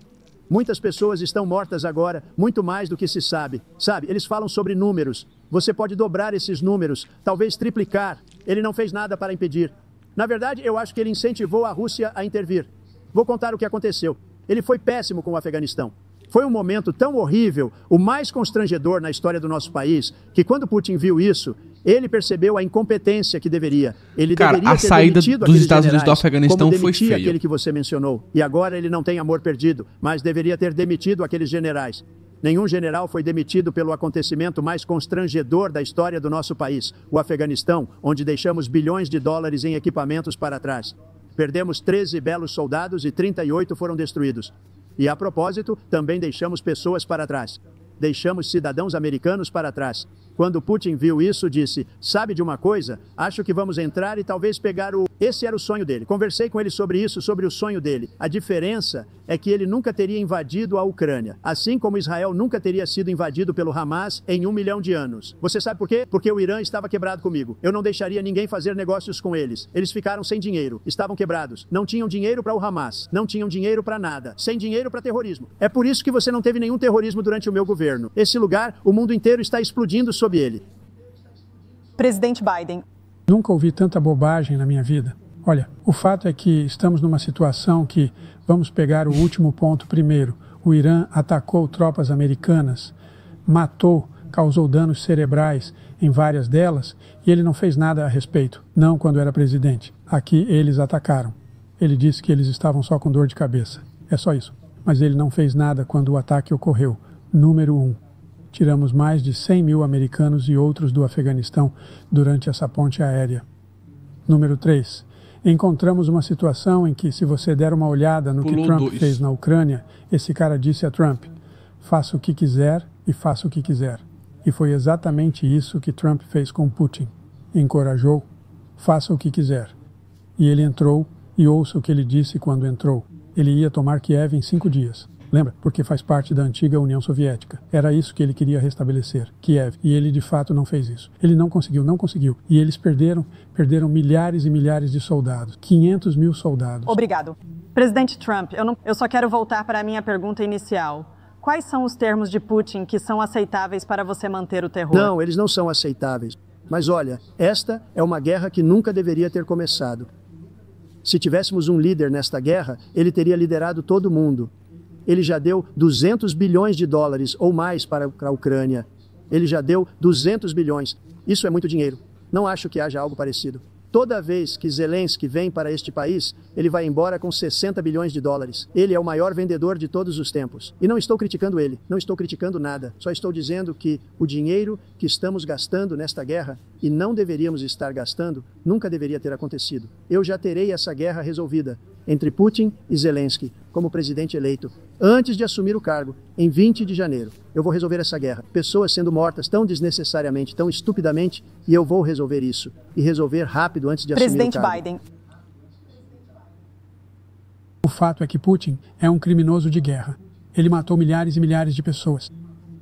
[SPEAKER 4] Muitas pessoas estão mortas agora, muito mais do que se sabe. Sabe, eles falam sobre números. Você pode dobrar esses números, talvez triplicar. Ele não fez nada para impedir. Na verdade, eu acho que ele incentivou a Rússia a intervir. Vou contar o que aconteceu. Ele foi péssimo com o Afeganistão. Foi um momento tão horrível, o mais constrangedor na história do nosso país, que quando Putin viu isso, ele percebeu a incompetência que deveria. Ele deveria
[SPEAKER 1] a
[SPEAKER 4] ter
[SPEAKER 1] saída
[SPEAKER 4] demitido
[SPEAKER 1] dos
[SPEAKER 4] aqueles
[SPEAKER 1] Estados Unidos do
[SPEAKER 4] generais,
[SPEAKER 1] Afeganistão
[SPEAKER 4] como
[SPEAKER 1] foi
[SPEAKER 4] demitia
[SPEAKER 1] feio.
[SPEAKER 4] aquele que você mencionou. E agora ele não tem amor perdido, mas deveria ter demitido aqueles generais. Nenhum general foi demitido pelo acontecimento mais constrangedor da história do nosso país, o Afeganistão, onde deixamos bilhões de dólares em equipamentos para trás. Perdemos 13 belos soldados e 38 foram destruídos. E, a propósito, também deixamos pessoas para trás. Deixamos cidadãos americanos para trás. Quando Putin viu isso, disse, sabe de uma coisa? Acho que vamos entrar e talvez pegar o... Esse era o sonho dele. Conversei com ele sobre isso, sobre o sonho dele. A diferença é que ele nunca teria invadido a Ucrânia. Assim como Israel nunca teria sido invadido pelo Hamas em 1 milhão de anos. Você sabe por quê? Porque o Irã estava quebrado comigo. Eu não deixaria ninguém fazer negócios com eles. Eles ficaram sem dinheiro. Estavam quebrados. Não tinham dinheiro para o Hamas. Não tinham dinheiro para nada. Sem dinheiro para terrorismo. É por isso que você não teve nenhum terrorismo durante o meu governo. Esse lugar, o mundo inteiro está explodindo sob ele.
[SPEAKER 5] Presidente Biden.
[SPEAKER 3] Nunca ouvi tanta bobagem na minha vida. Olha, o fato é que estamos numa situação que, vamos pegar o último ponto primeiro, o Irã atacou tropas americanas, matou, causou danos cerebrais em várias delas e ele não fez nada a respeito, não quando era presidente. Aqui eles atacaram. Ele disse que eles estavam só com dor de cabeça. É só isso. Mas ele não fez nada quando o ataque ocorreu. Número 1. Tiramos mais de 100 mil americanos e outros do Afeganistão durante essa ponte aérea. Número 3. Encontramos uma situação em que, se você der uma olhada no que Trump fez na Ucrânia, esse cara disse a Trump, faça o que quiser e faça o que quiser. E foi exatamente isso que Trump fez com Putin. Encorajou, faça o que quiser. E ele entrou, e ouça o que ele disse quando entrou. Ele ia tomar Kiev em 5 dias. Lembra? Porque faz parte da antiga União Soviética. Era isso que ele queria restabelecer, Kiev. E ele, de fato, não fez isso. Ele não conseguiu. E eles perderam milhares e milhares de soldados. 500 mil soldados.
[SPEAKER 5] Obrigado. Presidente Trump, eu só quero voltar para a minha pergunta inicial. Quais são os termos de Putin que são aceitáveis para você manter o terror?
[SPEAKER 4] Não, eles não são aceitáveis. Mas olha, esta é uma guerra que nunca deveria ter começado. Se tivéssemos um líder nesta guerra, ele teria liderado todo mundo. Ele já deu 200 bilhões de dólares ou mais para a Ucrânia. Ele já deu 200 bilhões. Isso é muito dinheiro. Não acho que haja algo parecido. Toda vez que Zelensky vem para este país, ele vai embora com 60 bilhões de dólares. Ele é o maior vendedor de todos os tempos. E não estou criticando ele, não estou criticando nada. Só estou dizendo que o dinheiro que estamos gastando nesta guerra, e não deveríamos estar gastando, nunca deveria ter acontecido. Eu já terei essa guerra resolvida entre Putin e Zelensky, como presidente eleito, antes de assumir o cargo, em 20 de janeiro. Eu vou resolver essa guerra. Pessoas sendo mortas tão desnecessariamente, tão estupidamente, e eu vou resolver isso. E resolver rápido antes de assumir o cargo.
[SPEAKER 5] Presidente Biden.
[SPEAKER 3] O fato é que Putin é um criminoso de guerra. Ele matou milhares e milhares de pessoas.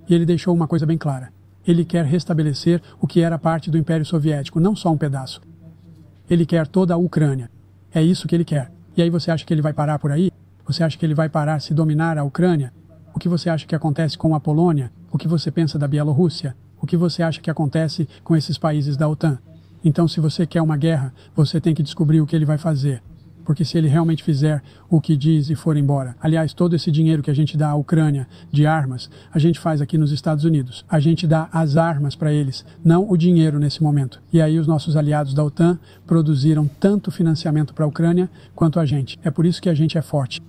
[SPEAKER 3] E ele deixou uma coisa bem clara. Ele quer restabelecer o que era parte do Império Soviético, não só um pedaço. Ele quer toda a Ucrânia. É isso que ele quer. E aí você acha que ele vai parar por aí? Você acha que ele vai parar se dominar a Ucrânia? O que você acha que acontece com a Polônia? O que você pensa da Bielorrússia? O que você acha que acontece com esses países da OTAN? Então, se você quer uma guerra, você tem que descobrir o que ele vai fazer. porque se ele realmente fizer o que diz e for embora, aliás, todo esse dinheiro que a gente dá à Ucrânia de armas, a gente faz aqui nos Estados Unidos. A gente dá as armas para eles, não o dinheiro nesse momento. E aí os nossos aliados da OTAN produziram tanto financiamento para a Ucrânia quanto a gente. É por isso que a gente é forte.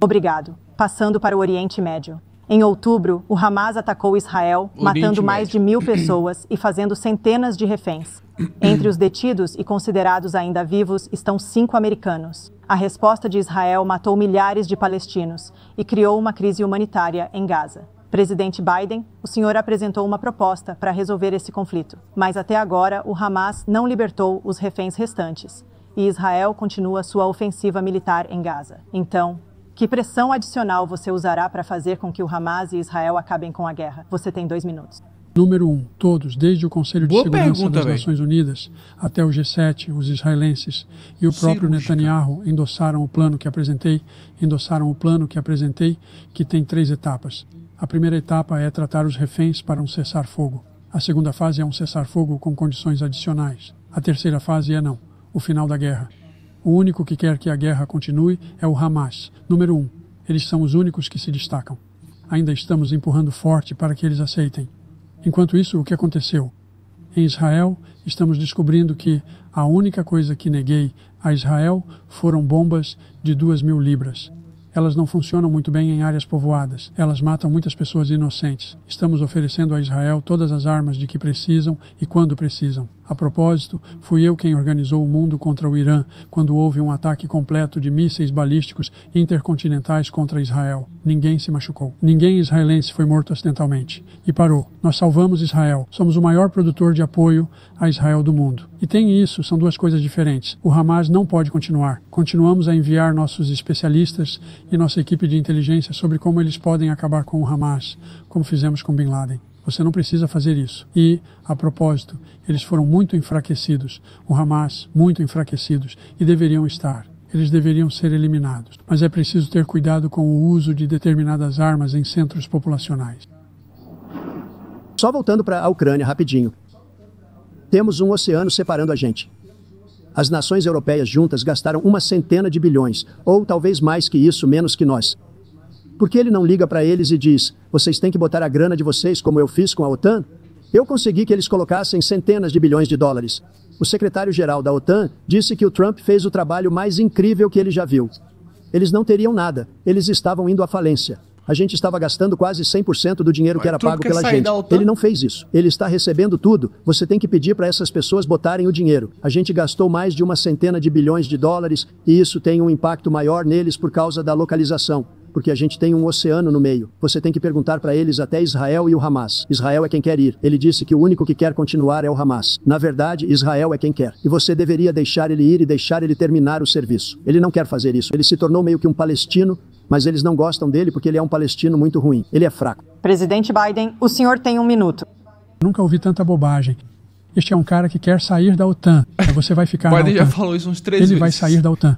[SPEAKER 5] Obrigado. Passando para o Oriente Médio. Em outubro, o Hamas atacou Israel, matando mais de 1.000 pessoas e fazendo centenas de reféns. Entre os detidos e considerados ainda vivos estão 5 americanos. A resposta de Israel matou milhares de palestinos e criou uma crise humanitária em Gaza. Presidente Biden, o senhor apresentou uma proposta para resolver esse conflito, mas até agora o Hamas não libertou os reféns restantes e Israel continua sua ofensiva militar em Gaza. Então, que pressão adicional você usará para fazer com que o Hamas e Israel acabem com a guerra? Você tem 2 minutos.
[SPEAKER 3] Número 1. Todos, desde o Conselho de Segurança das Nações Unidas até o G7, os israelenses e o próprio Netanyahu endossaram o plano que apresentei, que tem 3 etapas. A primeira etapa é tratar os reféns para um cessar-fogo. A segunda fase é um cessar-fogo com condições adicionais. A terceira fase é não, o final da guerra. O único que quer que a guerra continue é o Hamas. Número 1. Eles são os únicos que se destacam. Ainda estamos empurrando forte para que eles aceitem. Enquanto isso, o que aconteceu? Em Israel, estamos descobrindo que a única coisa que neguei a Israel foram bombas de 2.000 libras. Elas não funcionam muito bem em áreas povoadas. Elas matam muitas pessoas inocentes. Estamos oferecendo a Israel todas as armas de que precisam e quando precisam. A propósito, fui eu quem organizou o mundo contra o Irã quando houve um ataque completo de mísseis balísticos intercontinentais contra Israel. Ninguém se machucou. Ninguém israelense foi morto acidentalmente. E parou. Nós salvamos Israel. Somos o maior produtor de apoio a Israel do mundo. E tem isso, são 2 coisas diferentes. O Hamas não pode continuar. Continuamos a enviar nossos especialistas e nossa equipe de inteligência sobre como eles podem acabar com o Hamas, como fizemos com Bin Laden. Você não precisa fazer isso. E, a propósito, eles foram muito enfraquecidos, o Hamas muito enfraquecidos, e deveriam estar. Eles deveriam ser eliminados. Mas é preciso ter cuidado com o uso de determinadas armas em centros populacionais.
[SPEAKER 4] Só voltando para a Ucrânia rapidinho. Temos um oceano separando a gente. As nações europeias juntas gastaram 100 bilhões, ou talvez mais que isso, menos que nós. Por que ele não liga para eles e diz, vocês têm que botar a grana de vocês como eu fiz com a OTAN? Eu consegui que eles colocassem centenas de bilhões de dólares. O secretário-geral da OTAN disse que o Trump fez o trabalho mais incrível que ele já viu. Eles não teriam nada, eles estavam indo à falência. A gente estava gastando quase 100% do dinheiro que era pago pela gente. Ele não fez isso. Ele está recebendo tudo. Você tem que pedir para essas pessoas botarem o dinheiro. A gente gastou mais de 100 bilhões de dólares e isso tem um impacto maior neles por causa da localização. Porque a gente tem um oceano no meio. Você tem que perguntar para eles até Israel e o Hamas. Israel é quem quer ir. Ele disse que o único que quer continuar é o Hamas. Na verdade, Israel é quem quer. E você deveria deixar ele ir e deixar ele terminar o serviço. Ele não quer fazer isso. Ele se tornou meio que um palestino, mas eles não gostam dele porque ele é um palestino muito ruim. Ele é fraco.
[SPEAKER 5] Presidente Biden, o senhor tem 1 minuto.
[SPEAKER 3] Nunca ouvi tanta bobagem. Este é um cara que quer sair da OTAN. Você vai ficar na OTAN.
[SPEAKER 1] Biden já falou isso uns 3 vezes.
[SPEAKER 3] Ele vai sair da OTAN.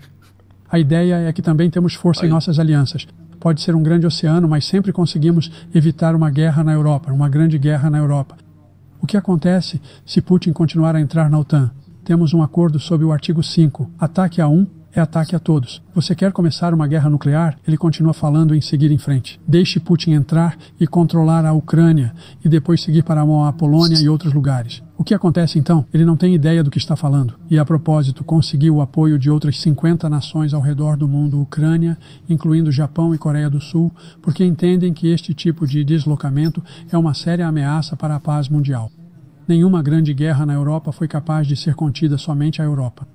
[SPEAKER 3] A ideia é que também temos força em nossas alianças. Pode ser um grande oceano, mas sempre conseguimos evitar uma guerra na Europa, uma grande guerra na Europa. O que acontece se Putin continuar a entrar na OTAN? Temos um acordo sob o artigo 5. Ataque a um é ataque a todos. Você quer começar uma guerra nuclear? Ele continua falando em seguir em frente. Deixe Putin entrar e controlar a Ucrânia e depois seguir para a Polônia e outros lugares. O que acontece então? Ele não tem ideia do que está falando. E a propósito, conseguiu o apoio de outras 50 nações ao redor do mundo, Ucrânia, incluindo Japão e Coreia do Sul, porque entendem que este tipo de deslocamento é uma séria ameaça para a paz mundial. Nenhuma grande guerra na Europa foi capaz de ser contida somente à Europa.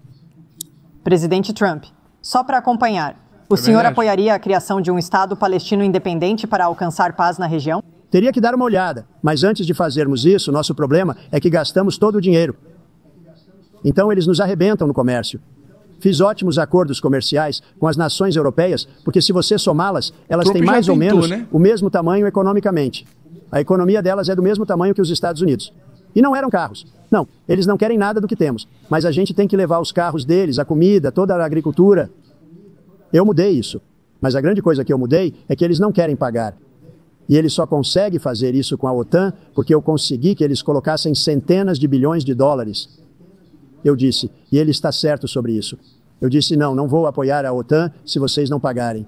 [SPEAKER 5] Presidente Trump, só para acompanhar, o senhor apoiaria a criação de um Estado palestino independente para alcançar paz na região?
[SPEAKER 4] Teria que dar uma olhada, mas antes de fazermos isso, nosso problema é que gastamos todo o dinheiro. Então eles nos arrebentam no comércio. Fiz ótimos acordos comerciais com as nações europeias, porque se você somá-las, elas têm mais ou menos o mesmo tamanho economicamente. A economia delas é do mesmo tamanho que os Estados Unidos. E não eram carros. Não, eles não querem nada do que temos. Mas a gente tem que levar os carros deles, a comida, toda a agricultura. Eu mudei isso. Mas a grande coisa que eu mudei é que eles não querem pagar. E ele só consegue fazer isso com a OTAN porque eu consegui que eles colocassem centenas de bilhões de dólares. Eu disse, e ele está certo sobre isso. Eu disse, não vou apoiar a OTAN se vocês não pagarem.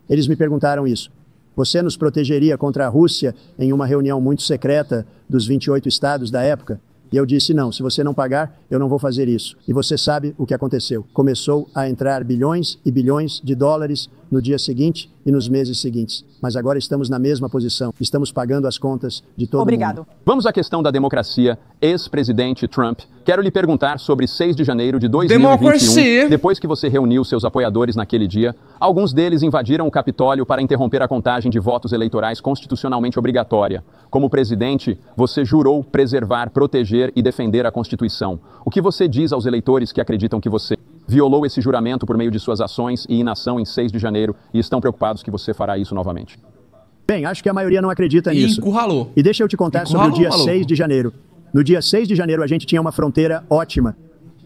[SPEAKER 4] Eles me perguntaram isso. Você nos protegeria contra a Rússia em uma reunião muito secreta dos 28 estados da época? E eu disse, não, se você não pagar, eu não vou fazer isso. E você sabe o que aconteceu. Começou a entrar bilhões e bilhões de dólares no dia seguinte e nos meses seguintes. Mas agora estamos na mesma posição. Estamos pagando as contas de todo mundo.
[SPEAKER 2] Vamos à questão da democracia. Ex-presidente Trump, quero lhe perguntar sobre 6 de janeiro de 2021.
[SPEAKER 1] Democracia.
[SPEAKER 2] Depois que você reuniu seus apoiadores naquele dia, alguns deles invadiram o Capitólio para interromper a contagem de votos eleitorais constitucionalmente obrigatória. Como presidente, você jurou preservar, proteger e defender a Constituição. O que você diz aos eleitores que acreditam que você violou esse juramento por meio de suas ações e inação em 6 de janeiro e estão preocupados que você fará isso novamente?
[SPEAKER 4] Bem, acho que a maioria não acredita nisso.
[SPEAKER 1] Encurralou.
[SPEAKER 4] E deixa eu te contar sobre o dia 6 de janeiro. No dia 6 de janeiro, a gente tinha uma fronteira ótima.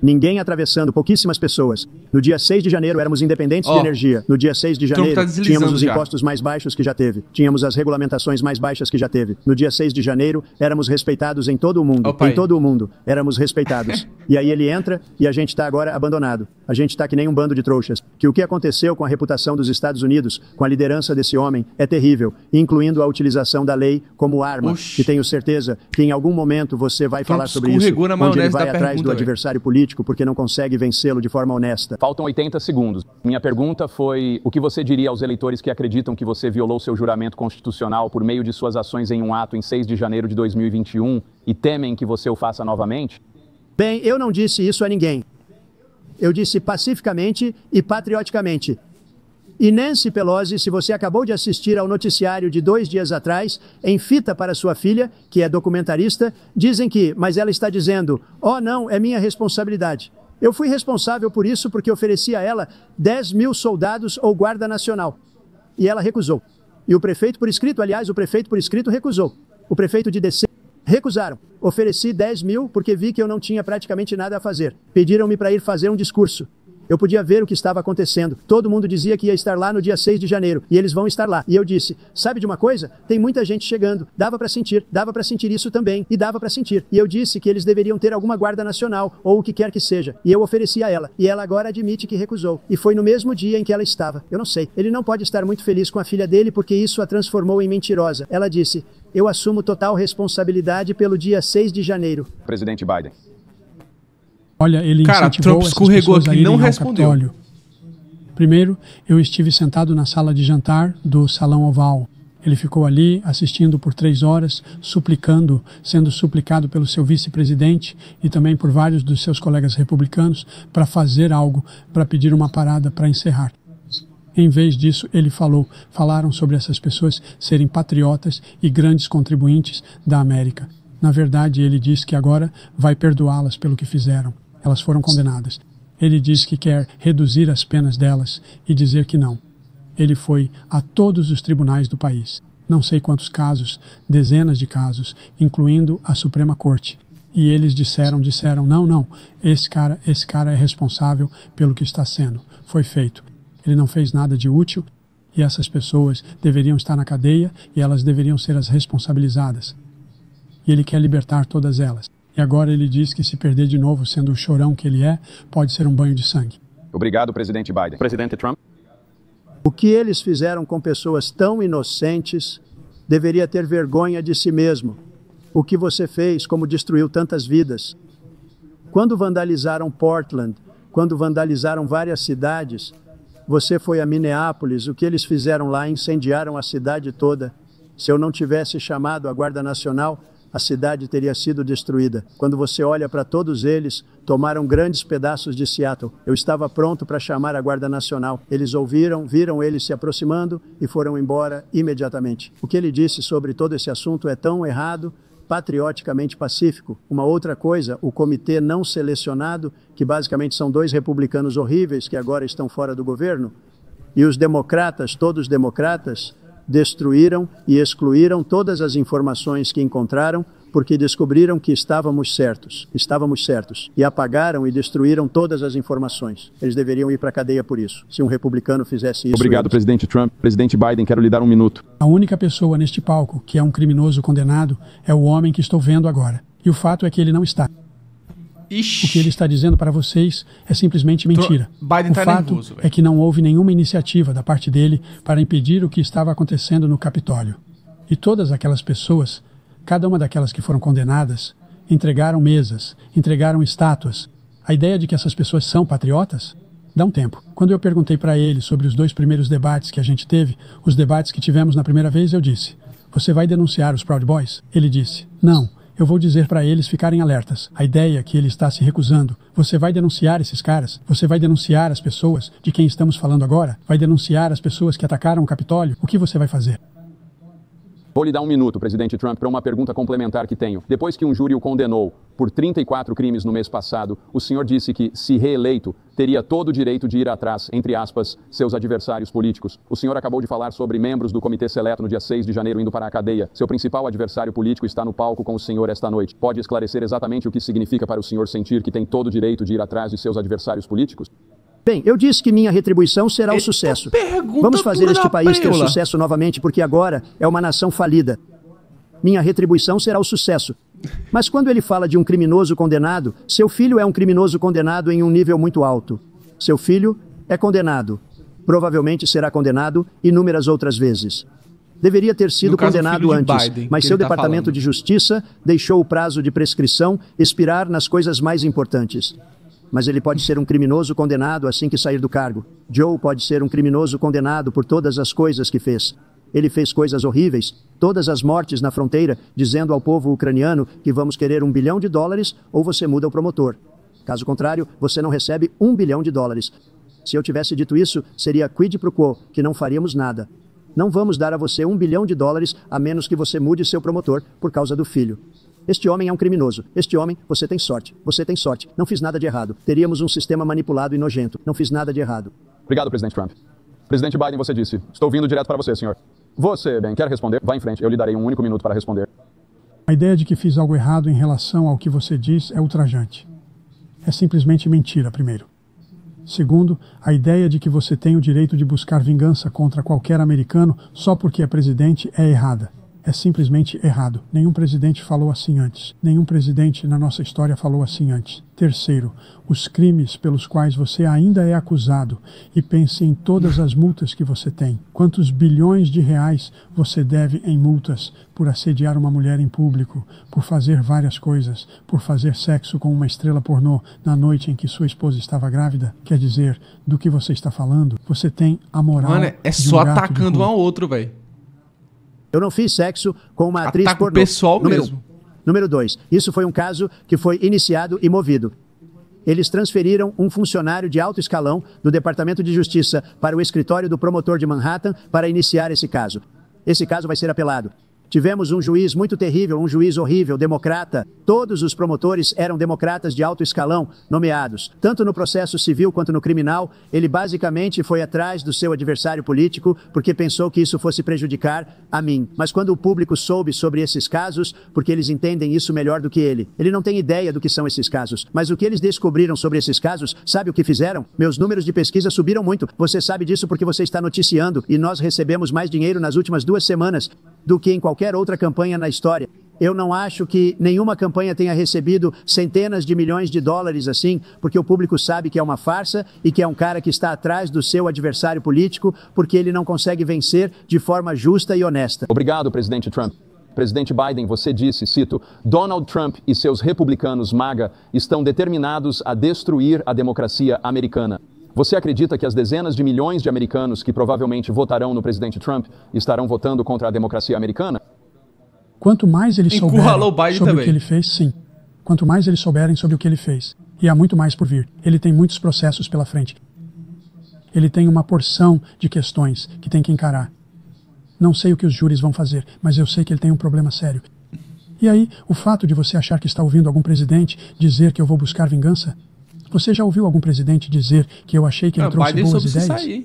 [SPEAKER 4] Ninguém atravessando, pouquíssimas pessoas. No dia 6 de janeiro, éramos independentes de energia. No dia 6 de janeiro, tínhamos os impostos mais baixos que já teve. Tínhamos as regulamentações mais baixas que já teve. No dia 6 de janeiro, éramos respeitados em todo o mundo. Em todo o mundo, éramos respeitados. E aí ele entra e a gente está agora abandonado. A gente está que nem um bando de trouxas. Que o que aconteceu com a reputação dos Estados Unidos, com a liderança desse homem, é terrível. Incluindo a utilização da lei como arma. E tenho certeza que em algum momento você vai falar sobre isso. Onde ele vai atrás do adversário político porque não consegue vencê-lo de forma honesta.
[SPEAKER 2] Faltam 80 segundos. Minha pergunta foi: o que você diria aos eleitores que acreditam que você violou seu juramento constitucional por meio de suas ações em um ato em 6 de janeiro de 2021 e temem que você o faça novamente?
[SPEAKER 4] Bem, eu não disse isso a ninguém. Eu disse pacificamente e patrioticamente. E Nancy Pelosi, se você acabou de assistir ao noticiário de 2 dias atrás, em fita para sua filha, que é documentarista, dizem que, mas ela está dizendo, não, é minha responsabilidade. Eu fui responsável por isso porque ofereci a ela 10 mil soldados ou guarda nacional. E ela recusou. E o prefeito por escrito, aliás, o prefeito por escrito recusou. O prefeito de DC recusaram. Ofereci 10 mil porque vi que eu não tinha praticamente nada a fazer. Pediram-me para ir fazer um discurso. Eu podia ver o que estava acontecendo. Todo mundo dizia que ia estar lá no dia 6 de janeiro. E eles vão estar lá. E eu disse, sabe de uma coisa? Tem muita gente chegando. Dava para sentir isso também. E dava para sentir. E eu disse que eles deveriam ter alguma guarda nacional, ou o que quer que seja. E eu ofereci a ela. E ela agora admite que recusou. E foi no mesmo dia em que ela estava. Eu não sei. Ele não pode estar muito feliz com a filha dele porque isso a transformou em mentirosa. Ela disse, eu assumo total responsabilidade pelo dia 6 de janeiro.
[SPEAKER 2] Presidente Biden.
[SPEAKER 3] Olha, ele incentivou
[SPEAKER 1] Trump escorregou aqui e não respondeu.
[SPEAKER 3] Capitólio. Primeiro, eu estive sentado na sala de jantar do Salão Oval. Ele ficou ali assistindo por 3 horas, sendo suplicado pelo seu vice-presidente e também por vários dos seus colegas republicanos para fazer algo, para pedir uma parada para encerrar. Em vez disso, ele falaram sobre essas pessoas serem patriotas e grandes contribuintes da América. Na verdade, ele diz que agora vai perdoá-las pelo que fizeram. Elas foram condenadas. Ele diz que quer reduzir as penas delas e dizer que não. Ele foi a todos os tribunais do país. Não sei quantos casos, dezenas de casos, incluindo a Suprema Corte. E eles disseram, não, esse cara é responsável pelo que está sendo. Foi feito. Ele não fez nada de útil e essas pessoas deveriam estar na cadeia e elas deveriam ser as responsabilizadas. E ele quer libertar todas elas. E agora ele diz que se perder de novo, sendo o chorão que ele é, pode ser um banho de sangue.
[SPEAKER 2] Obrigado, presidente Biden. Presidente Trump.
[SPEAKER 4] O que eles fizeram com pessoas tão inocentes deveria ter vergonha de si mesmo. O que você fez, como destruiu tantas vidas. Quando vandalizaram Portland, quando vandalizaram várias cidades, você foi a Minneapolis, o que eles fizeram lá, incendiaram a cidade toda. Se eu não tivesse chamado a Guarda Nacional, a cidade teria sido destruída. Quando você olha para todos eles, tomaram grandes pedaços de Seattle. Eu estava pronto para chamar a Guarda Nacional. Eles ouviram, viram ele se aproximando e foram embora imediatamente. O que ele disse sobre todo esse assunto é tão errado, patrioticamente pacífico. Uma outra coisa, o comitê não selecionado, que basicamente são 2 republicanos horríveis que agora estão fora do governo, e os democratas, todos democratas, destruíram e excluíram todas as informações que encontraram porque descobriram que estávamos certos, e apagaram e destruíram todas as informações. Eles deveriam ir para a cadeia por isso, se um republicano fizesse isso.
[SPEAKER 2] Obrigado, presidente Trump. Presidente Biden, quero lhe dar 1 minuto.
[SPEAKER 3] A única pessoa neste palco que é um criminoso condenado é o homem que estou vendo agora. E o fato é que ele não está.
[SPEAKER 1] Ixi.
[SPEAKER 3] O que ele está dizendo para vocês é simplesmente mentira.
[SPEAKER 1] Biden
[SPEAKER 3] O
[SPEAKER 1] tá
[SPEAKER 3] fato
[SPEAKER 1] nervoso,
[SPEAKER 3] é que não houve nenhuma iniciativa da parte dele para impedir o que estava acontecendo no Capitólio. E todas aquelas pessoas, cada uma daquelas que foram condenadas, entregaram mesas, entregaram estátuas. A ideia de que essas pessoas são patriotas? Dá um tempo. Quando eu perguntei para ele sobre os 2 primeiros debates que a gente teve, os debates que tivemos na primeira vez, eu disse: "Você vai denunciar os Proud Boys?" Ele disse: "Não. Eu vou dizer para eles ficarem alertas. A ideia que ele está se recusando. Você vai denunciar esses caras? Você vai denunciar as pessoas de quem estamos falando agora? Vai denunciar as pessoas que atacaram o Capitólio? O que você vai fazer?"
[SPEAKER 2] Vou lhe dar um minuto, presidente Trump, para uma pergunta complementar que tenho. Depois que um júri o condenou por 34 crimes no mês passado, o senhor disse que, se reeleito, teria todo o direito de ir atrás, entre aspas, seus adversários políticos. O senhor acabou de falar sobre membros do Comitê Seleto no dia 6 de janeiro indo para a cadeia. Seu principal adversário político está no palco com o senhor esta noite. Pode esclarecer exatamente o que significa para o senhor sentir que tem todo o direito de ir atrás de seus adversários políticos?
[SPEAKER 4] Bem, eu disse que minha retribuição será o sucesso. Vamos fazer este país ter sucesso novamente, porque agora é uma nação falida. Minha retribuição será o sucesso. Mas quando ele fala de um criminoso condenado, seu filho é um criminoso condenado em um nível muito alto. Seu filho é condenado. Provavelmente será condenado inúmeras outras vezes. Deveria ter sido condenado antes, mas seu Departamento de Justiça deixou o prazo de prescrição expirar nas coisas mais importantes. Mas ele pode ser um criminoso condenado assim que sair do cargo. Joe pode ser um criminoso condenado por todas as coisas que fez. Ele fez coisas horríveis, todas as mortes na fronteira, dizendo ao povo ucraniano que vamos querer $1 bilhão ou você muda o promotor. Caso contrário, você não recebe $1 bilhão. Se eu tivesse dito isso, seria quid pro quo, que não faríamos nada. Não vamos dar a você $1 bilhão a menos que você mude seu promotor por causa do filho. Este homem é um criminoso. Este homem, você tem sorte. Você tem sorte. Não fiz nada de errado. Teríamos um sistema manipulado e nojento. Não fiz nada de errado.
[SPEAKER 2] Obrigado, presidente Trump. Presidente Biden, você disse. Estou vindo direto para você, senhor. Você, bem, quer responder? Vá em frente. Eu lhe darei um único minuto para responder.
[SPEAKER 3] A ideia de que fiz algo errado em relação ao que você diz é ultrajante. É simplesmente mentira, primeiro. Segundo, a ideia de que você tem o direito de buscar vingança contra qualquer americano só porque é presidente é errada. É simplesmente errado. Nenhum presidente falou assim antes. Nenhum presidente na nossa história falou assim antes. Terceiro, os crimes pelos quais você ainda é acusado. E pense em todas as multas que você tem. Quantos bilhões de reais você deve em multas por assediar uma mulher em público, por fazer várias coisas, por fazer sexo com uma estrela pornô na noite em que sua esposa estava grávida? Quer dizer, do que você está falando? Você tem a moral.
[SPEAKER 1] Mano, é só atacando um ao outro, velho.
[SPEAKER 4] Eu não fiz sexo com uma atriz
[SPEAKER 1] Ataca
[SPEAKER 4] pornô.
[SPEAKER 1] O pessoal mesmo.
[SPEAKER 4] Número 2. Isso foi um caso que foi iniciado e movido. Eles transferiram um funcionário de alto escalão do Departamento de Justiça para o escritório do promotor de Manhattan para iniciar esse caso. Esse caso vai ser apelado. Tivemos um juiz muito terrível, um juiz horrível, democrata. Todos os promotores eram democratas de alto escalão, nomeados. Tanto no processo civil quanto no criminal, ele basicamente foi atrás do seu adversário político porque pensou que isso fosse prejudicar a mim. Mas quando o público soube sobre esses casos, porque eles entendem isso melhor do que ele não tem ideia do que são esses casos. Mas o que eles descobriram sobre esses casos, sabe o que fizeram? Meus números de pesquisa subiram muito. Você sabe disso porque você está noticiando e nós recebemos mais dinheiro nas últimas 2 semanas do que em qualquer outra campanha na história. Eu não acho que nenhuma campanha tenha recebido centenas de milhões de dólares assim, porque o público sabe que é uma farsa e que é um cara que está atrás do seu adversário político porque ele não consegue vencer de forma justa e honesta.
[SPEAKER 2] Obrigado, presidente Trump. Presidente Biden, você disse, cito, Donald Trump e seus republicanos MAGA estão determinados a destruir a democracia americana. Você acredita que as dezenas de milhões de americanos que provavelmente votarão no presidente Trump estarão votando contra a democracia americana?
[SPEAKER 3] Quanto mais eles souberem sobre o que ele fez, sim. Quanto mais eles souberem sobre o que ele fez. E há muito mais por vir. Ele tem muitos processos pela frente. Ele tem uma porção de questões que tem que encarar. Não sei o que os júris vão fazer, mas eu sei que ele tem um problema sério. E aí, o fato de você achar que está ouvindo algum presidente dizer que eu vou buscar vingança? Você já ouviu algum presidente dizer que eu achei que ele trouxe boas ideias?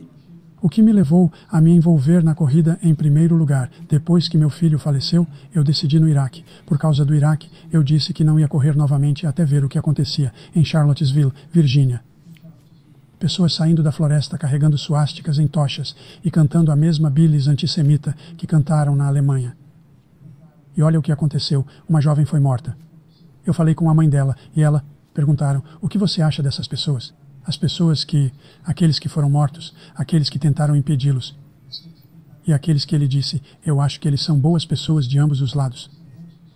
[SPEAKER 3] O que me levou a me envolver na corrida em primeiro lugar. Depois que meu filho faleceu, eu decidi no Iraque. Por causa do Iraque, eu disse que não ia correr novamente até ver o que acontecia em Charlottesville, Virgínia. Pessoas saindo da floresta carregando suásticas em tochas e cantando a mesma bilis antissemita que cantaram na Alemanha. E olha o que aconteceu. Uma jovem foi morta. Eu falei com a mãe dela e ela Perguntaram, o que você acha dessas pessoas? Aqueles que foram mortos, aqueles que tentaram impedi-los. E aqueles que ele disse, eu acho que eles são boas pessoas de ambos os lados.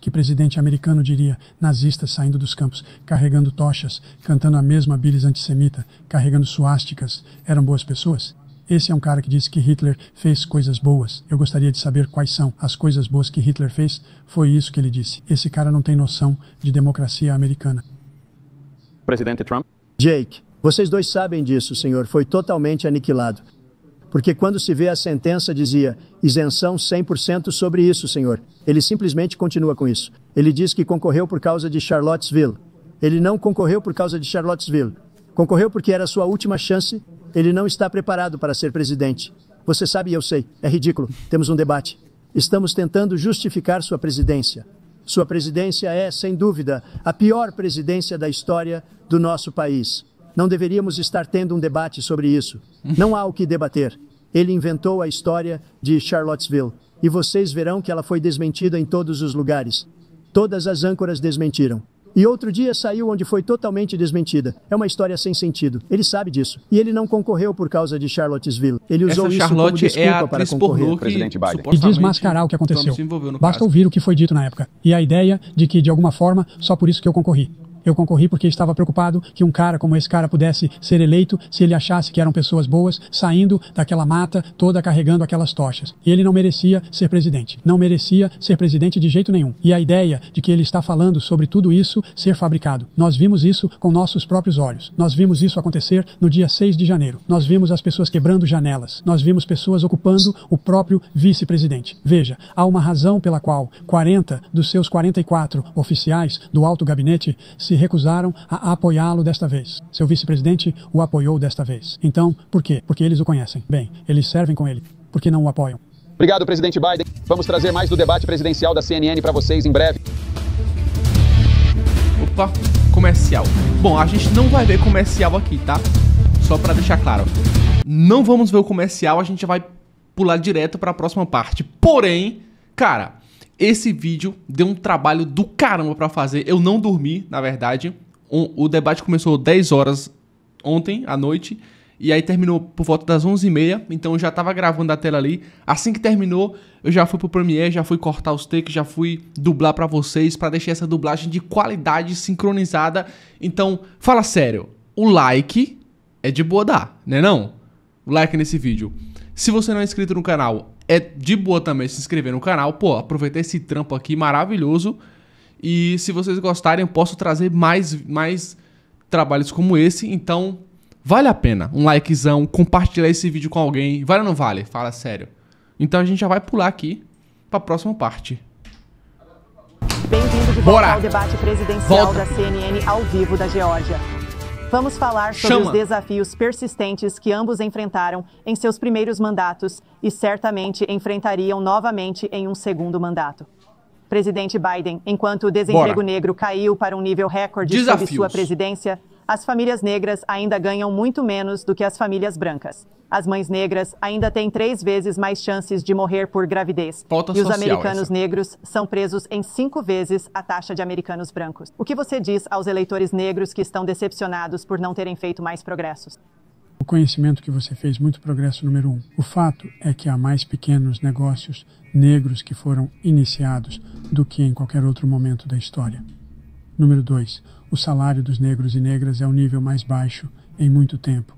[SPEAKER 3] Que presidente americano diria, nazistas saindo dos campos, carregando tochas, cantando a mesma bilis antissemita, carregando suásticas, eram boas pessoas? Esse é um cara que disse que Hitler fez coisas boas. Eu gostaria de saber quais são as coisas boas que Hitler fez. Foi isso que ele disse. Esse cara não tem noção de democracia americana.
[SPEAKER 2] Presidente Trump?
[SPEAKER 4] Jake, vocês dois sabem disso, senhor. Foi totalmente aniquilado. Porque quando se vê a sentença dizia isenção 100% sobre isso, senhor. Ele simplesmente continua com isso. Ele diz que concorreu por causa de Charlottesville. Ele não concorreu por causa de Charlottesville. Concorreu porque era a sua última chance. Ele não está preparado para ser presidente. Você sabe e eu sei. É ridículo. Temos um debate. Estamos tentando justificar sua presidência. Sua presidência é, sem dúvida, a pior presidência da história do nosso país. Não deveríamos estar tendo um debate sobre isso. Não há o que debater. Ele inventou a história de Charlottesville. E vocês verão que ela foi desmentida em todos os lugares. Todas as âncoras desmentiram. E outro dia saiu onde foi totalmente desmentida. É uma história sem sentido. Ele sabe disso. E ele não concorreu por causa de Charlottesville. Ele usou isso como desculpa para concorrer.
[SPEAKER 2] Presidente Biden.
[SPEAKER 3] E desmascarar o que aconteceu. Basta ouvir o que foi dito na época. E a ideia de que, de alguma forma, só por isso que eu concorri. Eu concorri porque estava preocupado que um cara como esse cara pudesse ser eleito se ele achasse que eram pessoas boas saindo daquela mata toda carregando aquelas tochas. E ele não merecia ser presidente. Não merecia ser presidente de jeito nenhum. E a ideia de que ele está falando sobre tudo isso ser fabricado. Nós vimos isso com nossos próprios olhos. Nós vimos isso acontecer no dia 6 de janeiro. Nós vimos as pessoas quebrando janelas. Nós vimos pessoas ocupando o próprio vice-presidente. Veja, há uma razão pela qual 40 dos seus 44 oficiais do alto gabinete se recusaram a apoiá-lo desta vez. Seu vice-presidente o apoiou desta vez. Então, por quê? Porque eles o conhecem. Bem, eles servem com ele. Por que não o apoiam?
[SPEAKER 2] Obrigado, presidente Biden. Vamos trazer mais do debate presidencial da CNN para vocês em breve.
[SPEAKER 1] Opa, comercial. Bom, a gente não vai ver comercial aqui, tá? Só pra deixar claro. Não vamos ver o comercial, a gente vai pular direto pra próxima parte. Porém, cara, esse vídeo deu um trabalho do caramba pra fazer. Eu não dormi, na verdade. O debate começou 10 horas ontem à noite. E aí terminou por volta das 11h30. Então eu já tava gravando a tela ali. Assim que terminou, eu já fui pro Premiere, já fui cortar os takes, já fui dublar pra vocês, pra deixar essa dublagem de qualidade sincronizada. Então, fala sério, o like é de boa dar, né não? O like nesse vídeo. Se você não é inscrito no canal, é de boa também se inscrever no canal. Pô, aproveitei esse trampo aqui maravilhoso. E se vocês gostarem, eu posso trazer mais trabalhos como esse. Então, vale a pena. Um likezão, compartilhar esse vídeo com alguém. Vale ou não vale? Fala sério. Então a gente já vai pular aqui pra próxima parte.
[SPEAKER 5] Bem-vindo de volta ao debate presidencial da CNN ao vivo da Geórgia. Vamos falar sobre os desafios persistentes que ambos enfrentaram em seus primeiros mandatos e certamente enfrentariam novamente em um segundo mandato. Presidente Biden, enquanto o desemprego negro caiu para um nível recorde sob sua presidência, as famílias negras ainda ganham muito menos do que as famílias brancas. As mães negras ainda têm 3 vezes mais chances de morrer por gravidez. E os americanos negros são presos em 5 vezes a taxa de americanos brancos. O que você diz aos eleitores negros que estão decepcionados por não terem feito mais progressos?
[SPEAKER 3] O conhecimento que você fez, muito progresso, número 1. O fato é que há mais pequenos negócios negros que foram iniciados do que em qualquer outro momento da história. Número 2. O salário dos negros e negras é o nível mais baixo em muito tempo.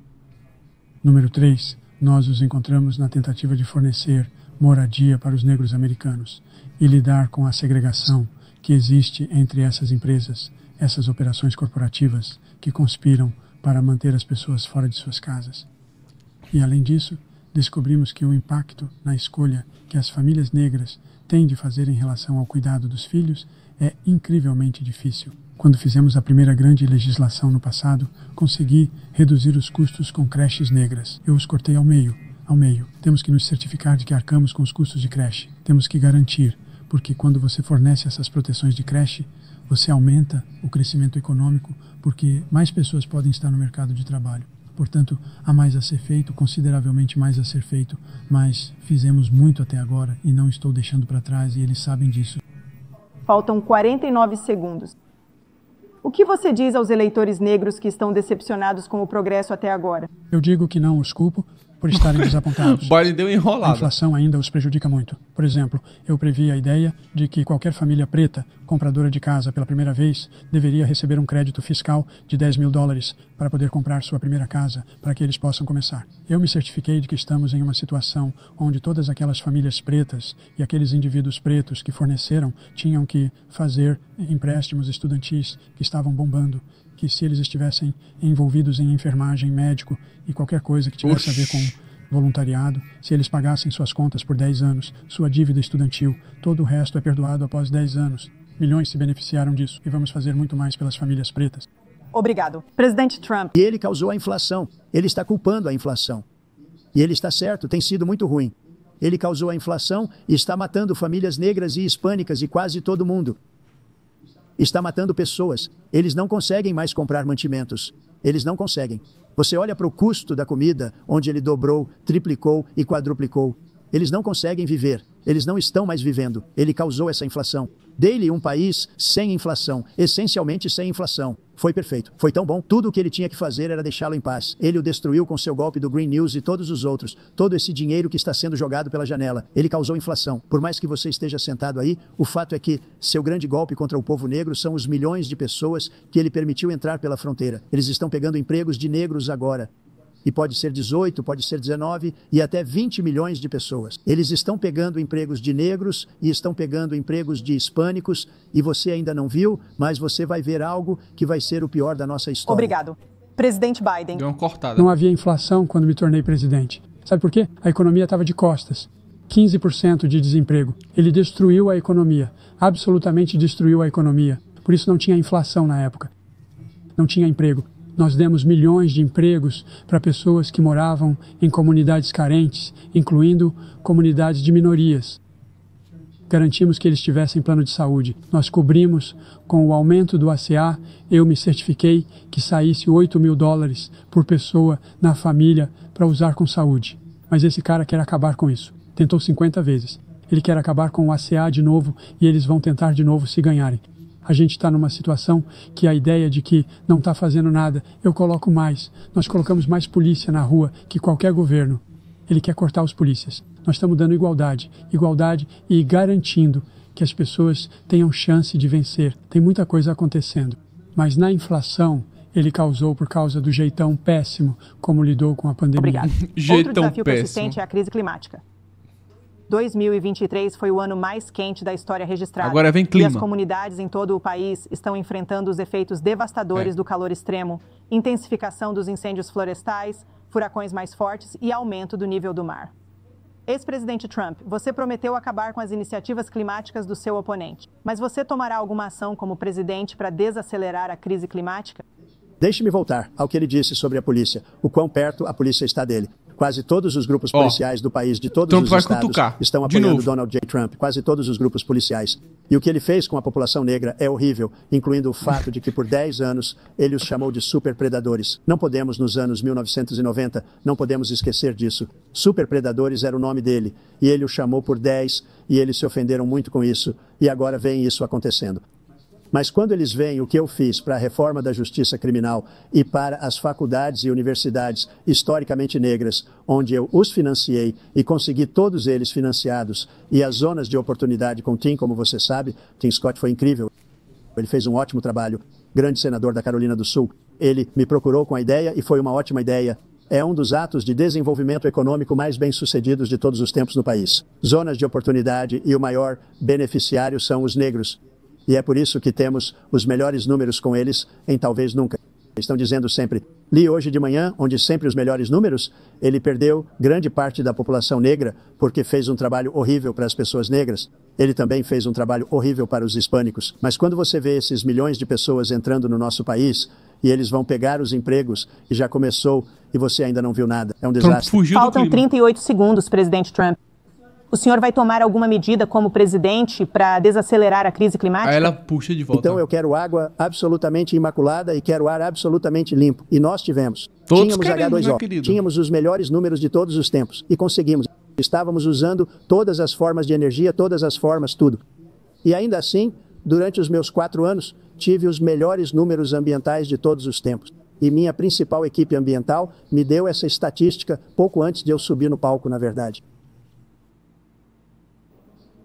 [SPEAKER 3] Número 3. Nós os encontramos na tentativa de fornecer moradia para os negros americanos e lidar com a segregação que existe entre essas empresas, essas operações corporativas que conspiram para manter as pessoas fora de suas casas. E além disso, descobrimos que o impacto na escolha que as famílias negras têm de fazer em relação ao cuidado dos filhos é incrivelmente difícil. Quando fizemos a primeira grande legislação no passado, consegui reduzir os custos com creches negras. Eu os cortei ao meio. Temos que nos certificar de que arcamos com os custos de creche. Temos que garantir, porque quando você fornece essas proteções de creche, você aumenta o crescimento econômico, porque mais pessoas podem estar no mercado de trabalho. Portanto, há mais a ser feito, consideravelmente mais a ser feito, mas fizemos muito até agora e não estou deixando para trás e eles sabem disso.
[SPEAKER 5] Faltam 49 segundos. O que você diz aos eleitores negros que estão decepcionados com o progresso até agora?
[SPEAKER 3] Eu digo que não os culpo por estarem desapontados.
[SPEAKER 1] Biden deu enrolada.
[SPEAKER 3] A inflação ainda os prejudica muito. Por exemplo, eu previ a ideia de que qualquer família preta, compradora de casa pela primeira vez, deveria receber um crédito fiscal de $10.000 para poder comprar sua primeira casa, para que eles possam começar. Eu me certifiquei de que estamos em uma situação onde todas aquelas famílias pretas e aqueles indivíduos pretos que forneceram tinham que fazer empréstimos estudantis que estavam bombando, que se eles estivessem envolvidos em enfermagem, médico e qualquer coisa que tivesse a ver com voluntariado, se eles pagassem suas contas por 10 anos, sua dívida estudantil, todo o resto é perdoado após 10 anos. Milhões se beneficiaram disso e vamos fazer muito mais pelas famílias pretas.
[SPEAKER 5] Obrigado. Presidente Trump.
[SPEAKER 4] E ele causou a inflação. Ele está culpando a inflação. E ele está certo, tem sido muito ruim. Ele causou a inflação e está matando famílias negras e hispânicas e quase todo mundo. Está matando pessoas. Eles não conseguem mais comprar mantimentos. Eles não conseguem. Você olha para o custo da comida, onde ele dobrou, triplicou e quadruplicou. Eles não conseguem viver. Eles não estão mais vivendo. Ele causou essa inflação. Dele um país sem inflação, essencialmente sem inflação. Foi perfeito. Foi tão bom. Tudo o que ele tinha que fazer era deixá-lo em paz. Ele o destruiu com seu golpe do Green News e todos os outros. Todo esse dinheiro que está sendo jogado pela janela. Ele causou inflação. Por mais que você esteja sentado aí, o fato é que seu grande golpe contra o povo negro são os milhões de pessoas que ele permitiu entrar pela fronteira. Eles estão pegando empregos de negros agora. E pode ser 18, pode ser 19 e até 20 milhões de pessoas. Eles estão pegando empregos de negros e estão pegando empregos de hispânicos e você ainda não viu, mas você vai ver algo que vai ser o pior da nossa história.
[SPEAKER 5] Obrigado. Presidente Biden.
[SPEAKER 1] Deu uma cortada.
[SPEAKER 3] Não havia inflação quando me tornei presidente. Sabe por quê? A economia estava de costas. 15% de desemprego. Ele destruiu a economia. Absolutamente destruiu a economia. Por isso não tinha inflação na época. Não tinha emprego. Nós demos milhões de empregos para pessoas que moravam em comunidades carentes, incluindo comunidades de minorias. Garantimos que eles tivessem plano de saúde. Nós cobrimos com o aumento do ACA. Eu me certifiquei que saísse $8.000 por pessoa na família para usar com saúde. Mas esse cara quer acabar com isso. Tentou 50 vezes. Ele quer acabar com o ACA de novo e eles vão tentar de novo se ganharem. A gente está numa situação que a ideia de que não está fazendo nada, eu coloco mais. Nós colocamos mais polícia na rua que qualquer governo. Ele quer cortar os polícias. Nós estamos dando igualdade e garantindo que as pessoas tenham chance de vencer. Tem muita coisa acontecendo. Mas na inflação, ele causou por causa do jeitão péssimo como lidou com a pandemia.
[SPEAKER 5] Obrigado.
[SPEAKER 1] Jeitão
[SPEAKER 5] Outro desafio
[SPEAKER 1] péssimo.
[SPEAKER 5] persistente é a crise climática. 2023 foi o ano mais quente da história registrada.
[SPEAKER 1] Agora vem clima.
[SPEAKER 5] E as comunidades em todo o país estão enfrentando os efeitos devastadores do calor extremo, intensificação dos incêndios florestais, furacões mais fortes e aumento do nível do mar. Ex-presidente Trump, você prometeu acabar com as iniciativas climáticas do seu oponente. Mas você tomará alguma ação como presidente para desacelerar a crise climática?
[SPEAKER 4] Deixe-me voltar ao que ele disse sobre a polícia, o quão perto a polícia está dele. Quase todos os grupos policiais do país, de todos
[SPEAKER 1] Trump
[SPEAKER 4] os
[SPEAKER 1] vai
[SPEAKER 4] estados,
[SPEAKER 1] cutucar.
[SPEAKER 4] estão
[SPEAKER 1] De
[SPEAKER 4] apoiando
[SPEAKER 1] novo.
[SPEAKER 4] Donald J. Trump. Quase todos os grupos policiais. E o que ele fez com a população negra é horrível, incluindo o fato de que por 10 anos ele os chamou de superpredadores. Não podemos, nos anos 1990, não podemos esquecer disso. Superpredadores era o nome dele. E ele os chamou por 10 e eles se ofenderam muito com isso. E agora vem isso acontecendo. Mas quando eles veem o que eu fiz para a reforma da justiça criminal e para as faculdades e universidades historicamente negras, onde eu os financiei e consegui todos eles financiados, e as zonas de oportunidade com Tim, como você sabe, Tim Scott foi incrível, ele fez um ótimo trabalho, grande senador da Carolina do Sul. Ele me procurou com a ideia e foi uma ótima ideia. É um dos atos de desenvolvimento econômico mais bem-sucedidos de todos os tempos no país. Zonas de oportunidade e o maior beneficiário são os negros. E é por isso que temos os melhores números com eles em talvez nunca. Estão dizendo sempre, li hoje de manhã, onde sempre os melhores números, ele perdeu grande parte da população negra porque fez um trabalho horrível para as pessoas negras. Ele também fez um trabalho horrível para os hispânicos. Mas quando você vê esses milhões de pessoas entrando no nosso país e eles vão pegar os empregos e já começou e você ainda não viu nada, é um
[SPEAKER 1] Trump
[SPEAKER 4] desastre.
[SPEAKER 1] fugiu do
[SPEAKER 5] Faltam
[SPEAKER 1] clima.
[SPEAKER 5] 38 segundos, presidente Trump. O senhor vai tomar alguma medida como presidente para desacelerar a crise climática?
[SPEAKER 1] Aí ela puxa de volta.
[SPEAKER 4] Então eu quero água absolutamente imaculada e quero ar absolutamente limpo. E nós tivemos.
[SPEAKER 1] Todos
[SPEAKER 4] Tínhamos
[SPEAKER 1] queremos,
[SPEAKER 4] H2O.
[SPEAKER 1] né, querido?
[SPEAKER 4] Tínhamos os melhores números de todos os tempos. E conseguimos. Estávamos usando todas as formas de energia, todas as formas, tudo. E ainda assim, durante os meus 4 anos, tive os melhores números ambientais de todos os tempos. E minha principal equipe ambiental me deu essa estatística pouco antes de eu subir no palco, na verdade.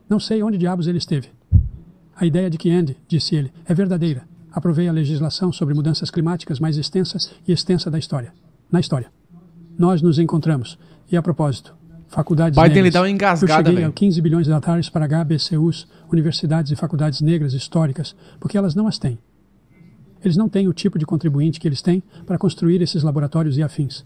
[SPEAKER 3] Não sei onde diabos ele esteve. A ideia de que Andy, disse ele, é verdadeira. Aprovei a legislação sobre mudanças climáticas mais extensa da história. Na história. Nós nos encontramos. E a propósito, faculdades
[SPEAKER 1] Biden
[SPEAKER 3] negras.
[SPEAKER 1] Ele dá uma engasgada,
[SPEAKER 3] eu cheguei a 15 bilhões de dólares para HBCUs, universidades e faculdades negras históricas, porque elas não as têm. Eles não têm o tipo de contribuinte que eles têm para construir esses laboratórios e afins.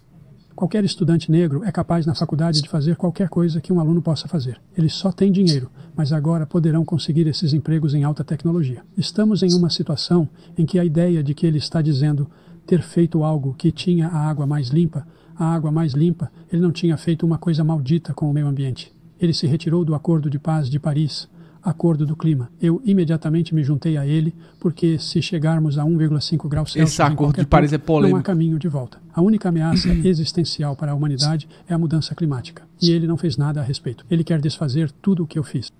[SPEAKER 3] Qualquer estudante negro é capaz na faculdade de fazer qualquer coisa que um aluno possa fazer. Eles só têm dinheiro, mas agora poderão conseguir esses empregos em alta tecnologia. Estamos em uma situação em que a ideia de que ele está dizendo ter feito algo que tinha a água mais limpa, ele não tinha feito uma coisa maldita com o meio ambiente. Ele se retirou do Acordo de Paz de Paris, Acordo do Clima. Eu imediatamente me juntei a ele, porque se chegarmos a 1,5 graus Celsius
[SPEAKER 1] esse Acordo de Paris é polêmico.
[SPEAKER 3] Não há caminho de volta. A única ameaça existencial para a humanidade é a mudança climática. E ele não fez nada a respeito. Ele quer desfazer tudo o que eu fiz.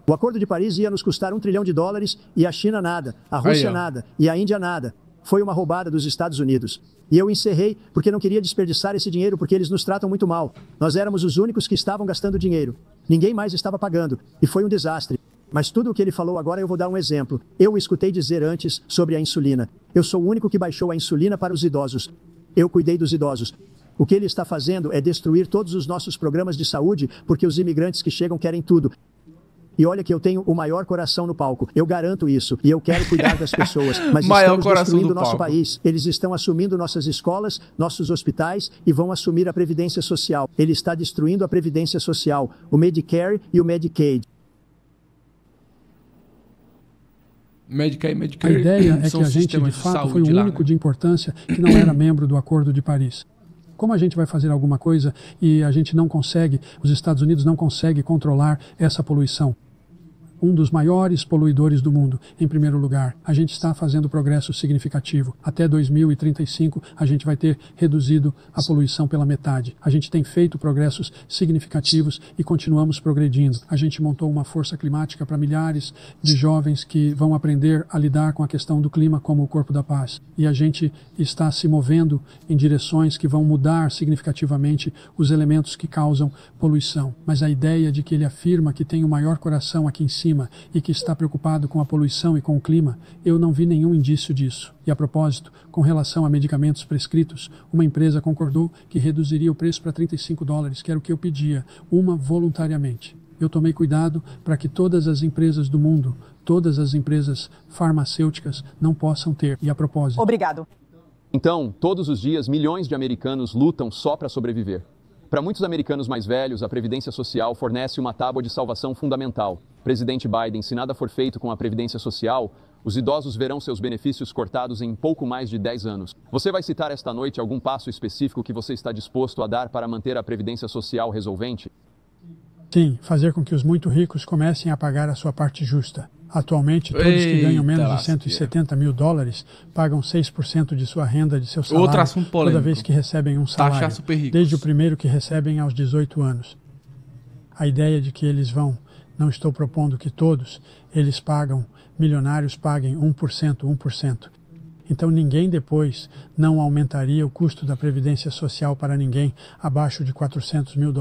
[SPEAKER 4] O Acordo de Paris ia nos custar $1 trilhão e a China nada, a Rússia nada e a Índia nada. Foi uma roubada dos Estados Unidos. E eu encerrei porque não queria desperdiçar esse dinheiro porque eles nos tratam muito mal. Nós éramos os únicos que estavam gastando dinheiro. Ninguém mais estava pagando. E foi um desastre. Mas tudo o que ele falou agora eu vou dar um exemplo. Eu o escutei dizer antes sobre a insulina. Eu sou o único que baixou a insulina para os idosos. Eu cuidei dos idosos. O que ele está fazendo é destruir todos os nossos programas de saúde porque os imigrantes que chegam querem tudo. E olha que eu tenho o maior coração no palco. Eu garanto isso. E eu quero cuidar das pessoas. Mas estamos destruindo nosso país. Eles estão assumindo nossas escolas, nossos hospitais e vão assumir a Previdência Social. Ele está destruindo a Previdência Social, o Medicare e o Medicaid.
[SPEAKER 3] A ideia é que a gente, de fato, foi o único de importância que não era membro do Acordo de Paris. Como a gente vai fazer alguma coisa e a gente não consegue, os Estados Unidos não conseguem controlar essa poluição? Um dos maiores poluidores do mundo, em primeiro lugar. A gente está fazendo progresso significativo. Até 2035, a gente vai ter reduzido a poluição pela metade. A gente tem feito progressos significativos e continuamos progredindo. A gente montou uma força climática para milhares de jovens que vão aprender a lidar com a questão do clima como o corpo da paz. E a gente está se movendo em direções que vão mudar significativamente os elementos que causam poluição. Mas a ideia de que ele afirma que tem o maior coração aqui em cima e que está preocupado com a poluição e com o clima, eu não vi nenhum indício disso. E a propósito, com relação a medicamentos prescritos, uma empresa concordou que reduziria o preço para $35, que era o que eu pedia, uma voluntariamente. Eu tomei cuidado para que todas as empresas do mundo, todas as empresas farmacêuticas não possam ter. E a propósito...
[SPEAKER 5] Obrigado.
[SPEAKER 2] Então, todos os dias, milhões de americanos lutam só para sobreviver. Para muitos americanos mais velhos, a Previdência Social fornece uma tábua de salvação fundamental. Presidente Biden, se nada for feito com a Previdência Social, os idosos verão seus benefícios cortados em pouco mais de 10 anos. Você vai citar esta noite algum passo específico que você está disposto a dar para manter a Previdência Social resolvente?
[SPEAKER 3] Sim, fazer com que os muito ricos comecem a pagar a sua parte justa. Atualmente, todos que ganham menos de $170 mil pagam 6% de sua renda de seu salário toda vez que recebem um salário, desde o primeiro que recebem aos 18 anos. A ideia de que eles vão, não estou propondo que todos, eles pagam, milionários paguem 1%. Então ninguém depois não aumentaria o custo da Previdência Social para ninguém abaixo de $400 mil.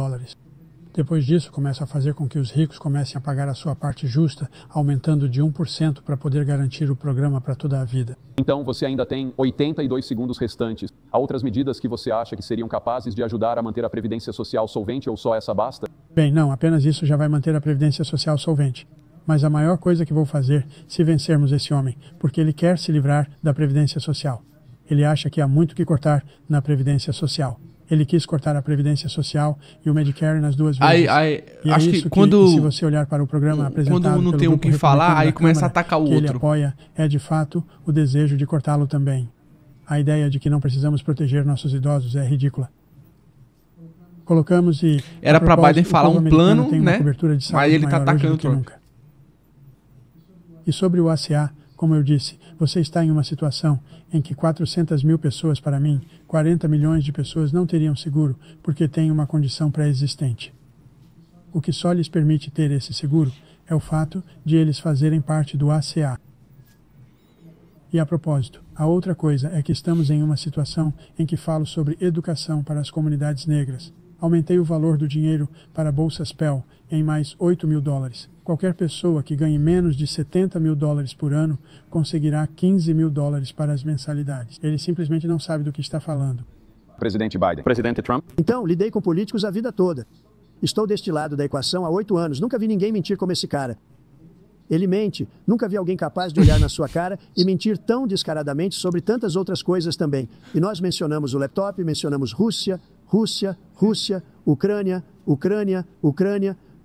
[SPEAKER 3] Depois disso, começa a fazer com que os ricos comecem a pagar a sua parte justa, aumentando de 1% para poder garantir o programa para toda a vida.
[SPEAKER 2] Então, você ainda tem 82 segundos restantes. Há outras medidas que você acha que seriam capazes de ajudar a manter a Previdência Social solvente ou só essa basta?
[SPEAKER 3] Bem, não, apenas isso já vai manter a Previdência Social solvente. Mas a maior coisa que vou fazer se vencermos esse homem, porque ele quer se livrar da Previdência Social. Ele acha que há muito que cortar na Previdência Social. Ele quis cortar a Previdência Social e o Medicare nas duas vezes. E
[SPEAKER 1] acho que quando
[SPEAKER 3] se você olhar para o programa apresentado
[SPEAKER 1] quando não
[SPEAKER 3] pelo
[SPEAKER 1] tem o que falar, aí começa a atacar o outro.
[SPEAKER 3] Ele apoia é de fato o desejo de cortá-lo também. A ideia de que não precisamos proteger nossos idosos é ridícula. Colocamos e
[SPEAKER 1] era para Biden falar um plano, né?
[SPEAKER 3] Mas ele está atacando nunca. E sobre o ACA, como eu disse, você está em uma situação em que 400 mil pessoas, para mim, 40 milhões de pessoas não teriam seguro porque têm uma condição pré-existente. O que só lhes permite ter esse seguro é o fato de eles fazerem parte do ACA. E a propósito, a outra coisa é que estamos em uma situação em que falo sobre educação para as comunidades negras. Aumentei o valor do dinheiro para bolsas Pell em mais $8 mil. Qualquer pessoa que ganhe menos de $70 mil por ano conseguirá $15 mil para as mensalidades. Ele simplesmente não sabe do que está falando.
[SPEAKER 2] Presidente Biden. Presidente Trump.
[SPEAKER 4] Então, lidei com políticos a vida toda. Estou deste lado da equação há 8 anos. Nunca vi ninguém mentir como esse cara. Ele mente. Nunca vi alguém capaz de olhar na sua cara e mentir tão descaradamente sobre tantas outras coisas também. E nós mencionamos o laptop, mencionamos Rússia, Ucrânia.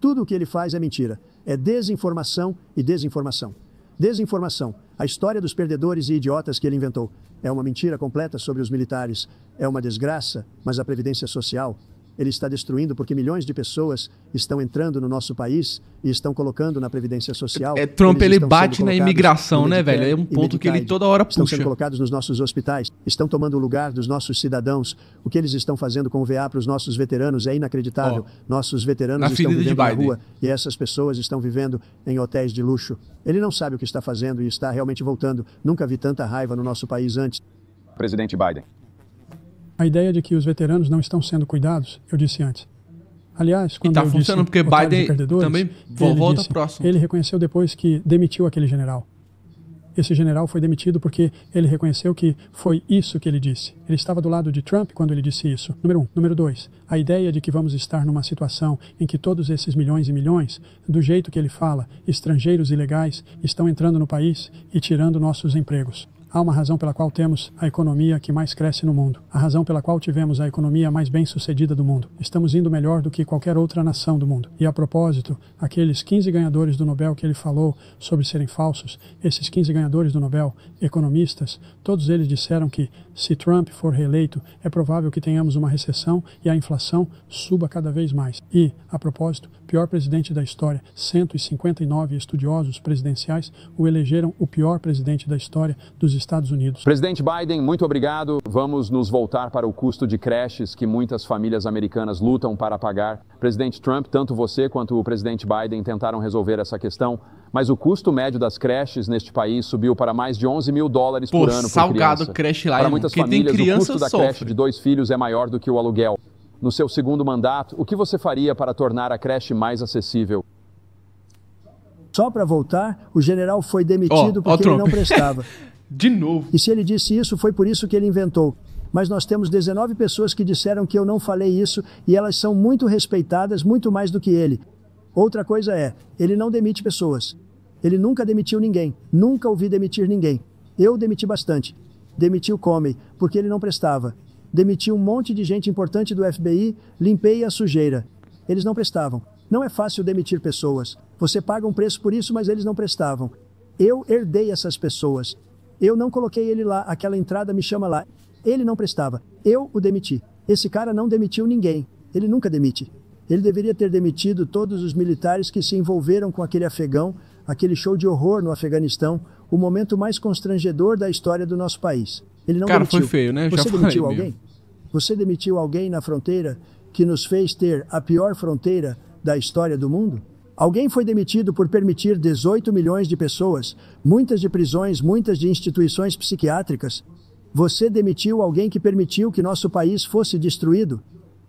[SPEAKER 4] Tudo o que ele faz é mentira. É desinformação e desinformação. Desinformação. A história dos perdedores e idiotas que ele inventou. É uma mentira completa sobre os militares. É uma desgraça, mas a Previdência Social ele está destruindo porque milhões de pessoas estão entrando no nosso país e estão colocando na Previdência Social.
[SPEAKER 1] Trump, ele bate na imigração, né, velho? É um ponto que ele toda hora puxa.
[SPEAKER 4] Estão sendo colocados nos nossos hospitais, estão tomando o lugar dos nossos cidadãos. O que eles estão fazendo com o VA para os nossos veteranos é inacreditável. Nossos veteranos estão vivendo na rua e essas pessoas estão vivendo em hotéis de luxo. Ele não sabe o que está fazendo e está realmente voltando. Nunca vi tanta raiva no nosso país antes.
[SPEAKER 2] Presidente Biden.
[SPEAKER 3] A ideia de que os veteranos não estão sendo cuidados, eu disse antes. Aliás, quando
[SPEAKER 1] eu disse porque Biden também volta próximo.
[SPEAKER 3] Ele reconheceu depois que demitiu aquele general. Esse general foi demitido porque ele reconheceu que foi isso que ele disse. Ele estava do lado de Trump quando ele disse isso. Número 1. Número 2. A ideia de que vamos estar numa situação em que todos esses milhões e milhões, do jeito que ele fala, estrangeiros ilegais, estão entrando no país e tirando nossos empregos. Há uma razão pela qual temos a economia que mais cresce no mundo. A razão pela qual tivemos a economia mais bem-sucedida do mundo. Estamos indo melhor do que qualquer outra nação do mundo. E a propósito, aqueles 15 ganhadores do Nobel que ele falou sobre serem falsos, esses 15 ganhadores do Nobel, economistas, todos eles disseram que, se Trump for reeleito, é provável que tenhamos uma recessão e a inflação suba cada vez mais. E, a propósito, pior presidente da história, 159 estudiosos presidenciais o elegeram o pior presidente da história dos Estados Unidos.
[SPEAKER 2] Presidente Biden, muito obrigado. Vamos nos voltar para o custo de creches que muitas famílias americanas lutam para pagar. Presidente Trump, tanto você quanto o presidente Biden tentaram resolver essa questão, mas o custo médio das creches neste país subiu para mais de $11 mil por ano por
[SPEAKER 1] salgado
[SPEAKER 2] criança.
[SPEAKER 1] Creche lá,
[SPEAKER 2] para muitas famílias, o custo da
[SPEAKER 1] sofre.
[SPEAKER 2] creche de 2 filhos é maior do que o aluguel. No seu segundo mandato, o que você faria para tornar a creche mais acessível?
[SPEAKER 4] Só para voltar, o general foi demitido porque ele não prestava.
[SPEAKER 1] De novo.
[SPEAKER 4] E se ele disse isso, foi por isso que ele inventou. Mas nós temos 19 pessoas que disseram que eu não falei isso e elas são muito respeitadas, muito mais do que ele. Outra coisa é, ele não demite pessoas. Ele nunca demitiu ninguém. Nunca ouvi demitir ninguém. Eu demiti bastante. Demiti o Comey, porque ele não prestava. Demiti um monte de gente importante do FBI, limpei a sujeira. Eles não prestavam. Não é fácil demitir pessoas. Você paga um preço por isso, mas eles não prestavam. Eu herdei essas pessoas. Eu não coloquei ele lá, aquela entrada me chama lá. Ele não prestava. Eu o demiti. Esse cara não demitiu ninguém. Ele nunca demite. Ele deveria ter demitido todos os militares que se envolveram com aquele afegão, aquele show de horror no Afeganistão, o momento mais constrangedor da história do nosso país. Ele não demitiu.
[SPEAKER 1] Foi feio, né?
[SPEAKER 4] Você demitiu alguém? Você demitiu alguém na fronteira que nos fez ter a pior fronteira da história do mundo? Alguém foi demitido por permitir 18 milhões de pessoas, muitas de prisões, muitas de instituições psiquiátricas. Você demitiu alguém que permitiu que nosso país fosse destruído?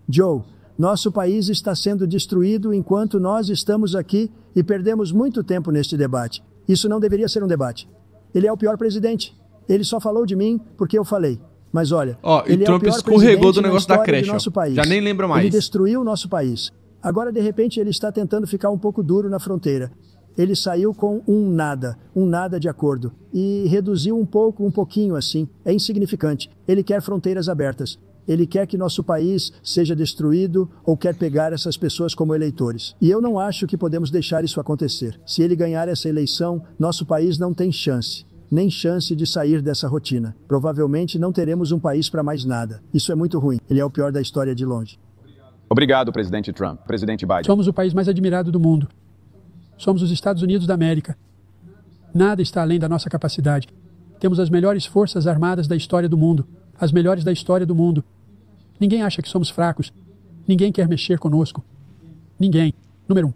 [SPEAKER 4] Joe, nosso país está sendo destruído enquanto nós estamos aqui e perdemos muito tempo neste debate. Isso não deveria ser um debate. Ele é o pior presidente. Ele só falou de mim porque eu falei. Mas olha, ele
[SPEAKER 1] Trump
[SPEAKER 4] é o pior
[SPEAKER 1] escorregou do negócio da creche.
[SPEAKER 4] Nosso país.
[SPEAKER 1] Já nem lembro mais.
[SPEAKER 4] Ele destruiu o nosso país. Agora, de repente, ele está tentando ficar um pouco duro na fronteira. Ele saiu com um nada de acordo. E reduziu um pouquinho assim. É insignificante. Ele quer fronteiras abertas. Ele quer que nosso país seja destruído ou quer pegar essas pessoas como eleitores. E eu não acho que podemos deixar isso acontecer. Se ele ganhar essa eleição, nosso país não tem chance. Nem chance de sair dessa rotina. Provavelmente não teremos um país para mais nada. Isso é muito ruim. Ele é o pior da história de longe.
[SPEAKER 2] Obrigado, presidente Trump. Presidente Biden.
[SPEAKER 3] Somos o país mais admirado do mundo. Somos os Estados Unidos da América. Nada está além da nossa capacidade. Temos as melhores forças armadas da história do mundo. As melhores da história do mundo. Ninguém acha que somos fracos. Ninguém quer mexer conosco. Ninguém. Número 1.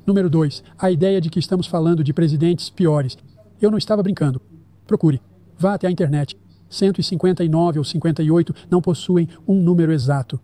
[SPEAKER 3] Número 2. A ideia de que estamos falando de presidentes piores. Eu não estava brincando. Procure. Vá até a internet. 159 ou 58 não possuem um número exato.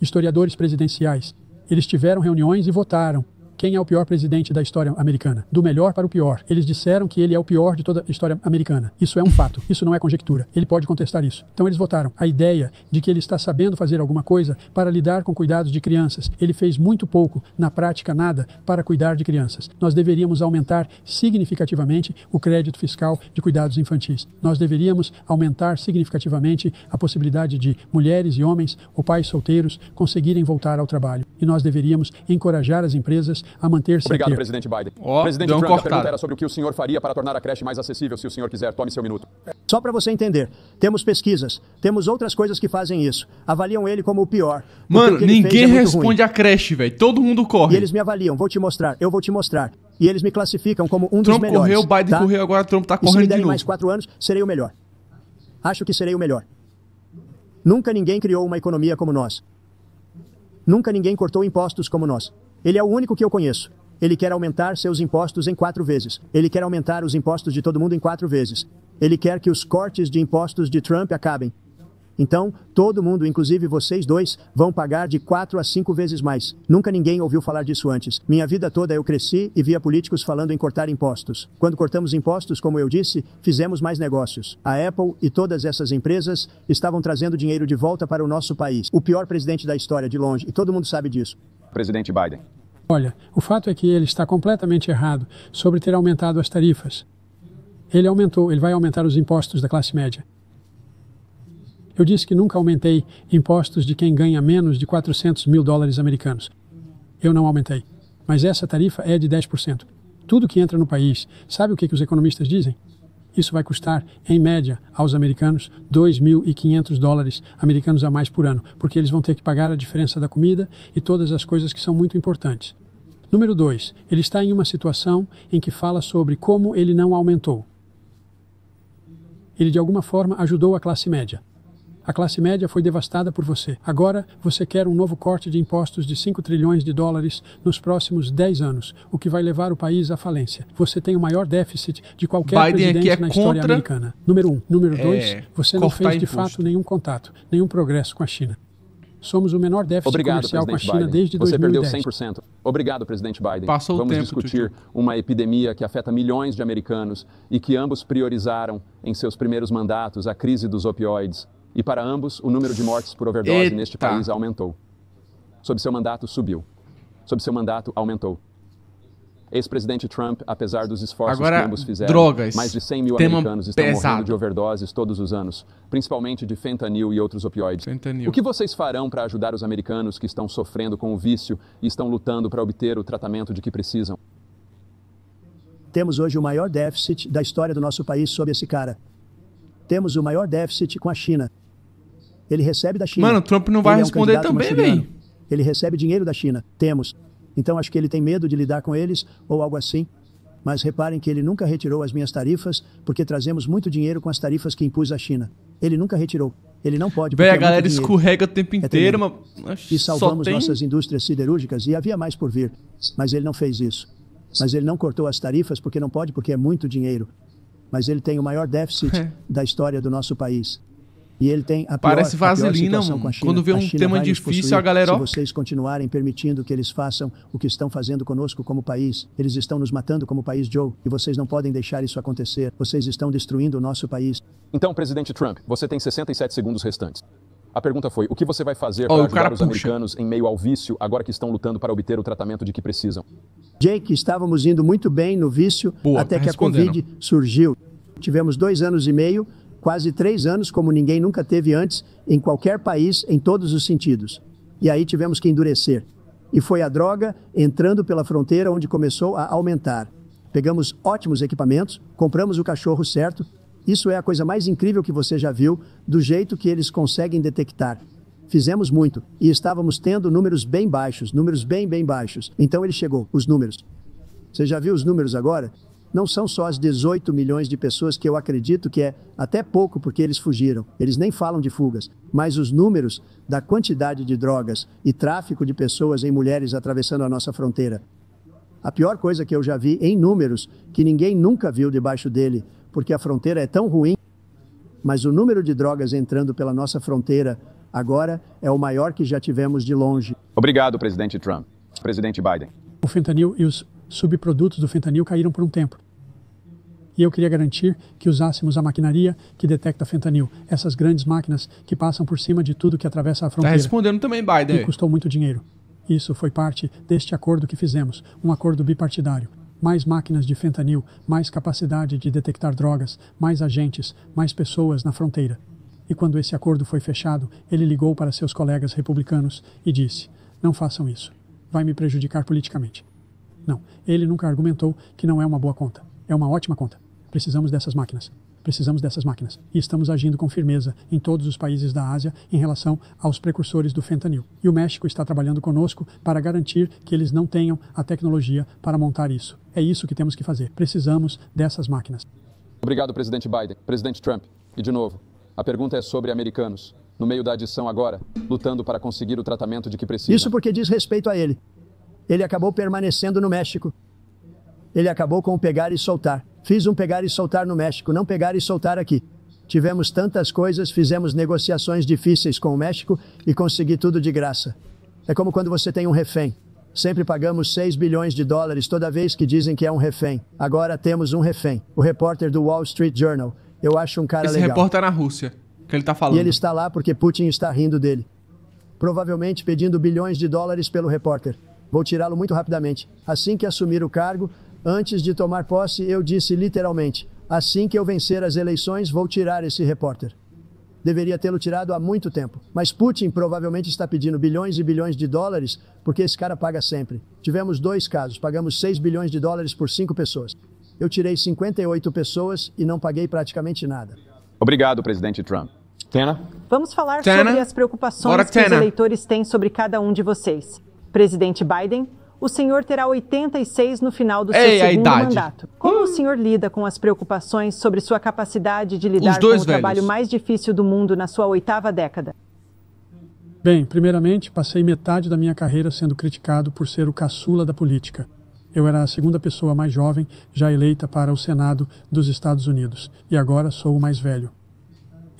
[SPEAKER 3] Historiadores presidenciais. Eles tiveram reuniões e votaram. Quem é o pior presidente da história americana? Do melhor para o pior. Eles disseram que ele é o pior de toda a história americana. Isso é um fato. Isso não é conjectura. Ele pode contestar isso. Então eles votaram. A ideia de que ele está sabendo fazer alguma coisa para lidar com cuidados de crianças. Ele fez muito pouco, na prática nada, para cuidar de crianças. Nós deveríamos aumentar significativamente o crédito fiscal de cuidados infantis. Nós deveríamos aumentar significativamente a possibilidade de mulheres e homens ou pais solteiros conseguirem voltar ao trabalho. E nós deveríamos encorajar as empresas a manter-se.
[SPEAKER 2] Obrigado, presidente Biden. Presidente Trump, a pergunta era sobre o que o senhor faria para tornar a creche mais acessível. Se o senhor quiser, tome seu minuto.
[SPEAKER 4] Só para você entender, temos pesquisas, temos outras coisas que fazem isso. Avaliam ele como o pior.
[SPEAKER 1] Mano, ninguém responde a creche, velho. Todo mundo corre.
[SPEAKER 4] E eles me avaliam, vou te mostrar, eu vou te mostrar. E eles me classificam como um dos melhores.
[SPEAKER 1] Trump correu, Biden correu, agora Trump tá correndo de novo.
[SPEAKER 4] E se me derem mais 4 anos, serei o melhor. Acho que serei o melhor. Nunca ninguém criou uma economia como nós. Nunca ninguém cortou impostos como nós. Ele é o único que eu conheço. Ele quer aumentar seus impostos em 4 vezes. Ele quer aumentar os impostos de todo mundo em 4 vezes. Ele quer que os cortes de impostos de Trump acabem. Então, todo mundo, inclusive vocês dois, vão pagar de 4 a 5 vezes mais. Nunca ninguém ouviu falar disso antes. Minha vida toda eu cresci e via políticos falando em cortar impostos. Quando cortamos impostos, como eu disse, fizemos mais negócios. A Apple e todas essas empresas estavam trazendo dinheiro de volta para o nosso país. O pior presidente da história, de longe, e todo mundo sabe disso.
[SPEAKER 2] Presidente Biden.
[SPEAKER 3] Olha, o fato é que ele está completamente errado sobre ter aumentado as tarifas. Ele vai aumentar os impostos da classe média. Eu disse que nunca aumentei impostos de quem ganha menos de 400 mil dólares americanos. Eu não aumentei. Mas essa tarifa é de 10%. Tudo que entra no país, sabe o que os economistas dizem? Isso vai custar, em média, aos americanos, 2.500 dólares americanos a mais por ano, porque eles vão ter que pagar a diferença da comida e todas as coisas que são muito importantes. Número 2, ele está em uma situação em que fala sobre como ele não aumentou. Ele, de alguma forma, ajudou a classe média. A classe média foi devastada por você. Agora, você quer um novo corte de impostos de 5 trilhões de dólares nos próximos 10 anos, o que vai levar o país à falência. Você tem o maior déficit de qualquer presidente na história americana. Número 1. Número 2, você não fez de fato nenhum contato, nenhum progresso com a China. Somos o menor déficit comercial com a China desde 2010.
[SPEAKER 2] Você perdeu 100%. Obrigado, presidente Biden.
[SPEAKER 1] Passou o tempo.
[SPEAKER 2] Vamos discutir uma epidemia que afeta milhões de americanos e que ambos priorizaram em seus primeiros mandatos a crise dos opioides. E para ambos, o número de mortes por overdose neste país aumentou. Sob seu mandato, subiu. Sob seu mandato, aumentou. Ex-presidente Trump, apesar dos esforços que ambos fizeram,
[SPEAKER 1] drogas,
[SPEAKER 2] mais de 100 mil americanos estão morrendo de overdoses todos os anos, principalmente de fentanil e outros opioides. O que vocês farão para ajudar os americanos que estão sofrendo com o vício e estão lutando para obter o tratamento de que precisam?
[SPEAKER 4] Temos hoje o maior déficit da história do nosso país sob esse cara. Temos o maior déficit com a China. Ele recebe da China.
[SPEAKER 1] Mano, Trump não vai responder também, velho.
[SPEAKER 4] Ele recebe dinheiro da China. Temos. Então acho que ele tem medo de lidar com eles ou algo assim. Mas reparem que ele nunca retirou as minhas tarifas porque trazemos muito dinheiro com as tarifas que impus à China. Ele nunca retirou. Ele não pode.
[SPEAKER 1] Velho, a galera escorrega o tempo inteiro, mas
[SPEAKER 4] e salvamos nossas indústrias siderúrgicas e havia mais por vir. Mas ele não fez isso. Mas ele não cortou as tarifas porque não pode, porque é muito dinheiro. Mas ele tem o maior déficit da história do nosso país. E ele tem a pior,
[SPEAKER 1] parece vaselina, mano. Quando vê um tema difícil, a galera...
[SPEAKER 4] Se vocês continuarem permitindo que eles façam o que estão fazendo conosco como país, eles estão nos matando como país, Joe, e vocês não podem deixar isso acontecer. Vocês estão destruindo o nosso país.
[SPEAKER 2] Então, presidente Trump, você tem 67 segundos restantes. A pergunta foi, o que você vai fazer para ajudar os americanos em meio ao vício, agora que estão lutando para obter o tratamento de que precisam?
[SPEAKER 4] Jake, estávamos indo muito bem no vício até que a Covid surgiu. Tivemos 2 anos e meio, quase 3 anos, como ninguém nunca teve antes, em qualquer país, em todos os sentidos. E aí tivemos que endurecer. E foi a droga entrando pela fronteira onde começou a aumentar. Pegamos ótimos equipamentos, compramos o cachorro certo. Isso é a coisa mais incrível que você já viu, do jeito que eles conseguem detectar. Fizemos muito e estávamos tendo números bem baixos, números bem baixos. Então ele chegou, os números. Você já viu os números agora? Não são só as 18 milhões de pessoas que eu acredito que é até pouco porque eles fugiram. Eles nem falam de fugas. Mas os números da quantidade de drogas e tráfico de pessoas em mulheres atravessando a nossa fronteira. A pior coisa que eu já vi em números, que ninguém nunca viu debaixo dele, porque a fronteira é tão ruim, mas o número de drogas entrando pela nossa fronteira agora é o maior que já tivemos de longe.
[SPEAKER 2] Obrigado, presidente Trump. Presidente Biden.
[SPEAKER 3] O fentanil e os subprodutos do fentanil caíram por um tempo. E eu queria garantir que usássemos a maquinaria que detecta fentanil, essas grandes máquinas que passam por cima de tudo que atravessa a fronteira.
[SPEAKER 1] Tá respondendo também, Biden.
[SPEAKER 3] E custou muito dinheiro. Isso foi parte deste acordo que fizemos, um acordo bipartidário. Mais máquinas de fentanil, mais capacidade de detectar drogas, mais agentes, mais pessoas na fronteira. E quando esse acordo foi fechado, ele ligou para seus colegas republicanos e disse: não façam isso, vai me prejudicar politicamente. Não, ele nunca argumentou que não é uma boa conta. É uma ótima conta. Precisamos dessas máquinas. Precisamos dessas máquinas. E estamos agindo com firmeza em todos os países da Ásia em relação aos precursores do fentanil. E o México está trabalhando conosco para garantir que eles não tenham a tecnologia para montar isso. É isso que temos que fazer. Precisamos dessas máquinas.
[SPEAKER 2] Obrigado, presidente Biden. Presidente Trump. E de novo, a pergunta é sobre americanos, no meio da adição agora, lutando para conseguir o tratamento de que precisam.
[SPEAKER 4] Isso porque diz respeito a ele. Ele acabou permanecendo no México. Ele acabou com o pegar e soltar. Fiz um pegar e soltar no México, não pegar e soltar aqui. Tivemos tantas coisas, fizemos negociações difíceis com o México e consegui tudo de graça. É como quando você tem um refém. Sempre pagamos 6 bilhões de dólares toda vez que dizem que é um refém. Agora temos um refém. O repórter do Wall Street Journal. Eu acho um cara legal.
[SPEAKER 1] Esse repórter é na Rússia, que ele tá falando.
[SPEAKER 4] E ele está lá porque Putin está rindo dele. Provavelmente pedindo bilhões de dólares pelo repórter. Vou tirá-lo muito rapidamente. Assim que assumir o cargo, antes de tomar posse, eu disse literalmente: assim que eu vencer as eleições, vou tirar esse repórter. Deveria tê-lo tirado há muito tempo. Mas Putin provavelmente está pedindo bilhões e bilhões de dólares, porque esse cara paga sempre. Tivemos 2 casos, pagamos 6 bilhões de dólares por 5 pessoas. Eu tirei 58 pessoas e não paguei praticamente nada.
[SPEAKER 2] Obrigado, presidente Trump. Tena?
[SPEAKER 5] Vamos falar
[SPEAKER 1] Tena?
[SPEAKER 5] sobre as preocupações
[SPEAKER 1] Bora,
[SPEAKER 5] que os
[SPEAKER 1] Tena.
[SPEAKER 5] eleitores têm sobre cada um de vocês. Presidente Biden, o senhor terá 86 no final do seu
[SPEAKER 1] Ei, a
[SPEAKER 5] segundo
[SPEAKER 1] idade.
[SPEAKER 5] mandato. Como o senhor lida com as preocupações sobre sua capacidade de lidar com o
[SPEAKER 1] dois
[SPEAKER 5] trabalho
[SPEAKER 1] velhos.
[SPEAKER 5] mais difícil do mundo na sua 8ª década?
[SPEAKER 3] Bem, primeiramente, passei metade da minha carreira sendo criticado por ser o caçula da política. Eu era a segunda pessoa mais jovem já eleita para o Senado dos Estados Unidos. E agora sou o mais velho.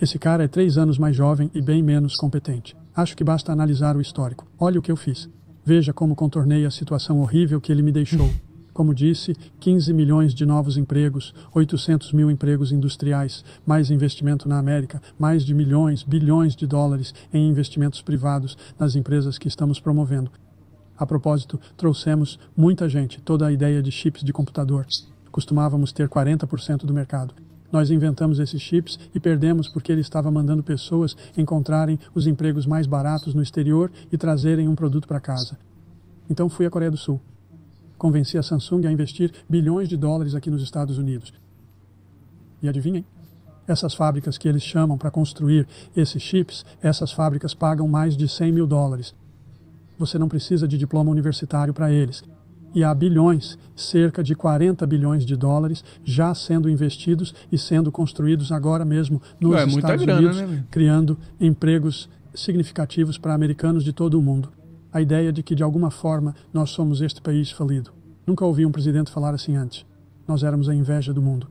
[SPEAKER 3] Esse cara é 3 anos mais jovem e bem menos competente. Acho que basta analisar o histórico. Olha o que eu fiz. Veja como contornei a situação horrível que ele me deixou. Como disse, 15 milhões de novos empregos, 800 mil empregos industriais, mais investimento na América, mais de milhões, bilhões de dólares em investimentos privados nas empresas que estamos promovendo. A propósito, trouxemos muita gente, toda a ideia de chips de computador. Costumávamos ter 40% do mercado. Nós inventamos esses chips e perdemos porque ele estava mandando pessoas encontrarem os empregos mais baratos no exterior e trazerem um produto para casa. Então fui à Coreia do Sul. Convenci a Samsung a investir bilhões de dólares aqui nos Estados Unidos. E adivinhem? Essas fábricas que eles chamam para construir esses chips, essas fábricas pagam mais de 100 mil dólares. Você não precisa de diploma universitário para eles. E há bilhões, cerca de 40 bilhões de dólares, já sendo investidos e sendo construídos agora mesmo nos Estados Unidos, né, criando empregos significativos para americanos de todo o mundo. A ideia de que, de alguma forma, nós somos este país falido. Nunca ouvi um presidente falar assim antes. Nós éramos a inveja do mundo.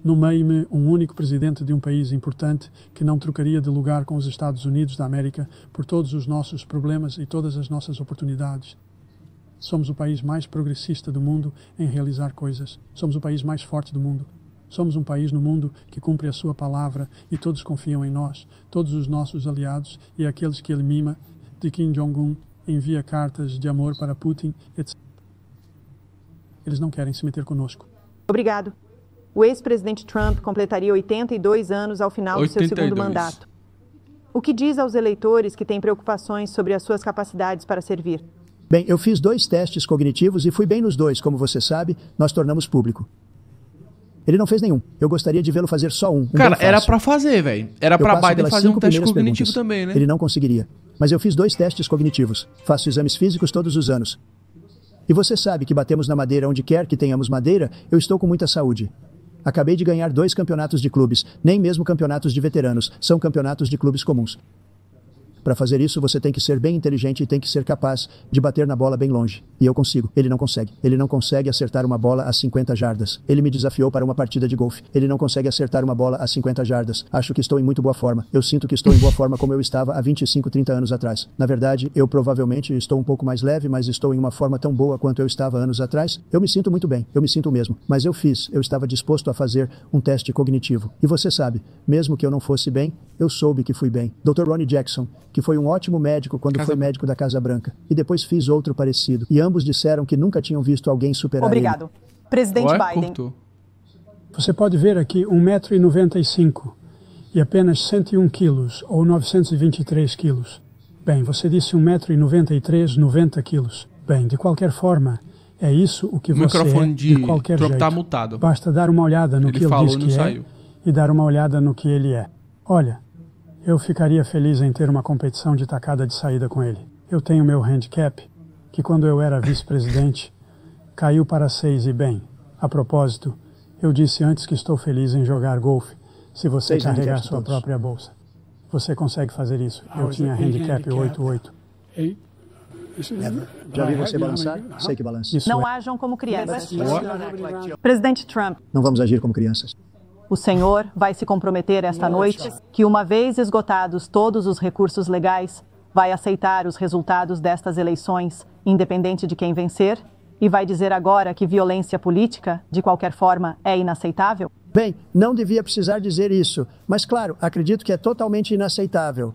[SPEAKER 3] Nomeie-me um único presidente de um país importante que não trocaria de lugar com os Estados Unidos da América por todos os nossos problemas e todas as nossas oportunidades. Somos o país mais progressista do mundo em realizar coisas. Somos o país mais forte do mundo. Somos um país no mundo que cumpre a sua palavra e todos confiam em nós, todos os nossos aliados e aqueles que ele mima, de Kim Jong-un, envia cartas de amor para Putin, etc. Eles não querem se meter conosco.
[SPEAKER 5] Obrigado. O ex-presidente Trump completaria 82 anos ao final do seu segundo mandato. O que diz aos eleitores que têm preocupações sobre as suas capacidades para servir?
[SPEAKER 4] Bem, eu fiz 2 testes cognitivos e fui bem nos 2, como você sabe, nós tornamos público. Ele não fez nenhum. Eu gostaria de vê-lo fazer só um.
[SPEAKER 1] Cara, era pra fazer, velho. Era pra Biden fazer um teste cognitivo
[SPEAKER 4] perguntas.
[SPEAKER 1] também, né?
[SPEAKER 4] Ele não conseguiria. Mas eu fiz 2 testes cognitivos. Faço exames físicos todos os anos. E você sabe que batemos na madeira onde quer que tenhamos madeira, eu estou com muita saúde. Acabei de ganhar 2 campeonatos de clubes, nem mesmo campeonatos de veteranos, são campeonatos de clubes comuns. Para fazer isso, você tem que ser bem inteligente e tem que ser capaz de bater na bola bem longe. E eu consigo. Ele não consegue. Ele não consegue acertar uma bola a 50 jardas. Ele me desafiou para uma partida de golfe. Ele não consegue acertar uma bola a 50 jardas. Acho que estou em muito boa forma. Eu sinto que estou em boa forma como eu estava há 25, 30 anos atrás. Na verdade, eu provavelmente estou um pouco mais leve, mas estou em uma forma tão boa quanto eu estava anos atrás. Eu me sinto muito bem. Eu me sinto mesmo. Mas eu estava disposto a fazer um teste cognitivo. E você sabe, mesmo que eu não fosse bem, eu soube que fui bem. Dr. Ronnie Jackson, que foi um ótimo médico quando foi médico da Casa Branca. E depois fiz outro parecido. E ambos disseram que nunca tinham visto alguém superar ele.
[SPEAKER 5] Obrigado. Presidente Biden.
[SPEAKER 1] Curto.
[SPEAKER 3] Você pode ver aqui 1,95 m e apenas 101 quilos ou 923 quilos. Bem, você disse 1,93 m, 90 quilos. Bem, de qualquer forma, é isso o que
[SPEAKER 1] O
[SPEAKER 3] você
[SPEAKER 1] microfone
[SPEAKER 3] é de qualquer
[SPEAKER 1] Trump
[SPEAKER 3] jeito.
[SPEAKER 1] tá mutado.
[SPEAKER 3] Basta dar uma olhada no
[SPEAKER 1] Ele
[SPEAKER 3] que ele
[SPEAKER 1] falou
[SPEAKER 3] diz
[SPEAKER 1] e não
[SPEAKER 3] que
[SPEAKER 1] saiu.
[SPEAKER 3] e dar uma olhada no que ele é. Olha, eu ficaria feliz em ter uma competição de tacada de saída com ele. Eu tenho meu handicap, que quando eu era vice-presidente, caiu para 6 e bem. A propósito, eu disse antes que estou feliz em jogar golfe, se você
[SPEAKER 4] 6
[SPEAKER 3] carregar
[SPEAKER 4] handicaps
[SPEAKER 3] sua
[SPEAKER 4] todos.
[SPEAKER 3] própria bolsa. Você consegue fazer isso. Eu tinha handicap 8-8.
[SPEAKER 4] Já vi você balançar? Sei que balança.
[SPEAKER 3] Isso
[SPEAKER 5] Não
[SPEAKER 3] é.
[SPEAKER 5] ajam como crianças. Presidente Trump,
[SPEAKER 4] Não vamos agir como crianças.
[SPEAKER 5] o senhor vai se comprometer esta noite que, uma vez esgotados todos os recursos legais, vai aceitar os resultados destas eleições, independente de quem vencer, e vai dizer agora que violência política, de qualquer forma, é inaceitável?
[SPEAKER 4] Bem, não devia precisar dizer isso, mas claro, acredito que é totalmente inaceitável.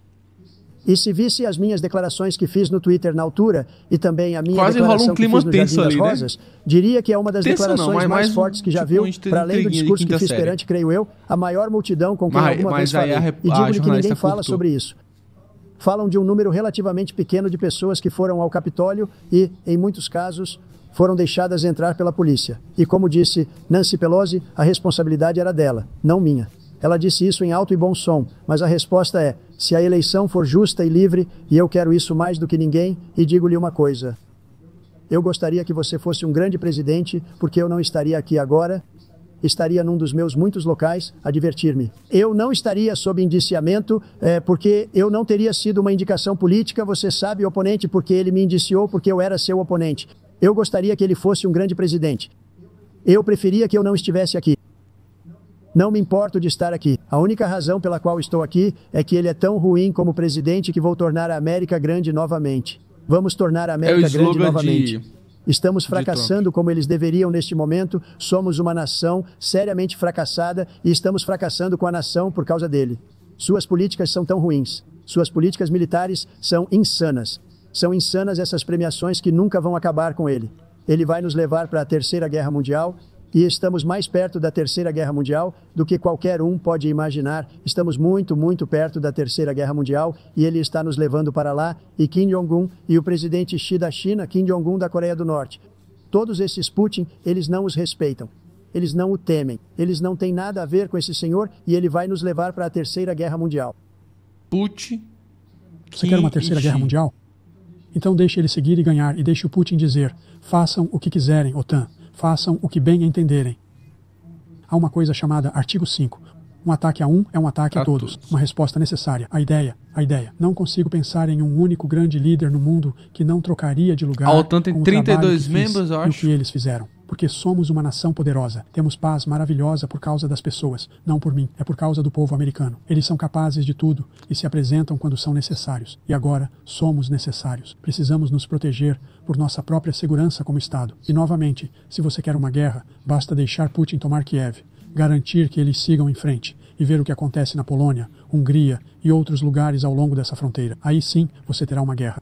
[SPEAKER 4] E se visse as minhas declarações que fiz no Twitter na altura e também a minha
[SPEAKER 1] Quase rola
[SPEAKER 4] declaração
[SPEAKER 1] um clima
[SPEAKER 4] que fiz no
[SPEAKER 1] tenso
[SPEAKER 4] Jardim das
[SPEAKER 1] ali, né?
[SPEAKER 4] Rosas, diria que é uma das
[SPEAKER 1] Tenso não,
[SPEAKER 4] declarações
[SPEAKER 1] mas
[SPEAKER 4] mais
[SPEAKER 1] mais
[SPEAKER 4] fortes que já
[SPEAKER 1] tipo
[SPEAKER 4] viu,
[SPEAKER 1] uma
[SPEAKER 4] para além do
[SPEAKER 1] intriguinha de
[SPEAKER 4] discurso que
[SPEAKER 1] quinta
[SPEAKER 4] fiz
[SPEAKER 1] série.
[SPEAKER 4] perante, creio eu, a maior multidão com quem alguma vez
[SPEAKER 1] mas aí
[SPEAKER 4] falei.
[SPEAKER 1] a
[SPEAKER 4] E digo-lhe que
[SPEAKER 1] jornalista
[SPEAKER 4] ninguém fala
[SPEAKER 1] cortou.
[SPEAKER 4] sobre isso. Falam de um número relativamente pequeno de pessoas que foram ao Capitólio e, em muitos casos, foram deixadas entrar pela polícia. E como disse Nancy Pelosi, a responsabilidade era dela, não minha. Ela disse isso em alto e bom som, mas a resposta é: se a eleição for justa e livre, e eu quero isso mais do que ninguém, e digo-lhe uma coisa. Eu gostaria que você fosse um grande presidente, porque eu não estaria aqui agora, estaria num dos meus muitos locais a divertir-me. Eu não estaria sob indiciamento, porque eu não teria sido uma indicação política, você sabe, oponente, porque ele me indiciou porque eu era seu oponente. Eu gostaria que ele fosse um grande presidente. Eu preferia que eu não estivesse aqui. Não me importo de estar aqui. A única razão pela qual estou aqui é que ele é tão ruim como presidente que vou tornar a América grande novamente. Vamos tornar a América grande
[SPEAKER 1] slogan
[SPEAKER 4] novamente. Estamos
[SPEAKER 1] Trump.
[SPEAKER 4] fracassando como eles deveriam neste momento. Somos uma nação seriamente fracassada e estamos fracassando com a nação por causa dele. Suas políticas são tão ruins. Suas políticas militares são insanas. São insanas essas premiações que nunca vão acabar com ele. Ele vai nos levar para a Terceira Guerra Mundial. E estamos mais perto da Terceira Guerra Mundial do que qualquer um pode imaginar. Estamos muito, muito perto da Terceira Guerra Mundial e ele está nos levando para lá. E Kim Jong-un e o presidente Xi da China, Kim Jong-un da Coreia do Norte. Todos esses Putin, eles não os respeitam. Eles não o temem. Eles não têm nada a ver com esse senhor e ele vai nos levar para a Terceira Guerra Mundial.
[SPEAKER 1] Putin.
[SPEAKER 3] Você quer uma terceira guerra mundial? Então deixe ele seguir e ganhar e deixe o Putin dizer: façam o que quiserem, OTAN. Façam o que bem entenderem. Há uma coisa chamada artigo 5. Um ataque a um é um ataque a todos. Uma resposta necessária. A ideia. Não consigo pensar em um único grande líder no mundo que não trocaria de lugar
[SPEAKER 1] A OTAN tem
[SPEAKER 3] com o trabalho
[SPEAKER 1] 32
[SPEAKER 3] que
[SPEAKER 1] membros,
[SPEAKER 3] fiz
[SPEAKER 1] eu
[SPEAKER 3] e o
[SPEAKER 1] acho.
[SPEAKER 3] que eles fizeram. Porque somos uma nação poderosa. Temos paz maravilhosa por causa das pessoas. Não por mim. É por causa do povo americano. Eles são capazes de tudo e se apresentam quando são necessários. E agora somos necessários. Precisamos nos proteger por nossa própria segurança como Estado. E novamente, se você quer uma guerra, basta deixar Putin tomar Kiev. Garantir que eles sigam em frente e ver o que acontece na Polônia, Hungria e outros lugares ao longo dessa fronteira. Aí sim você terá uma guerra.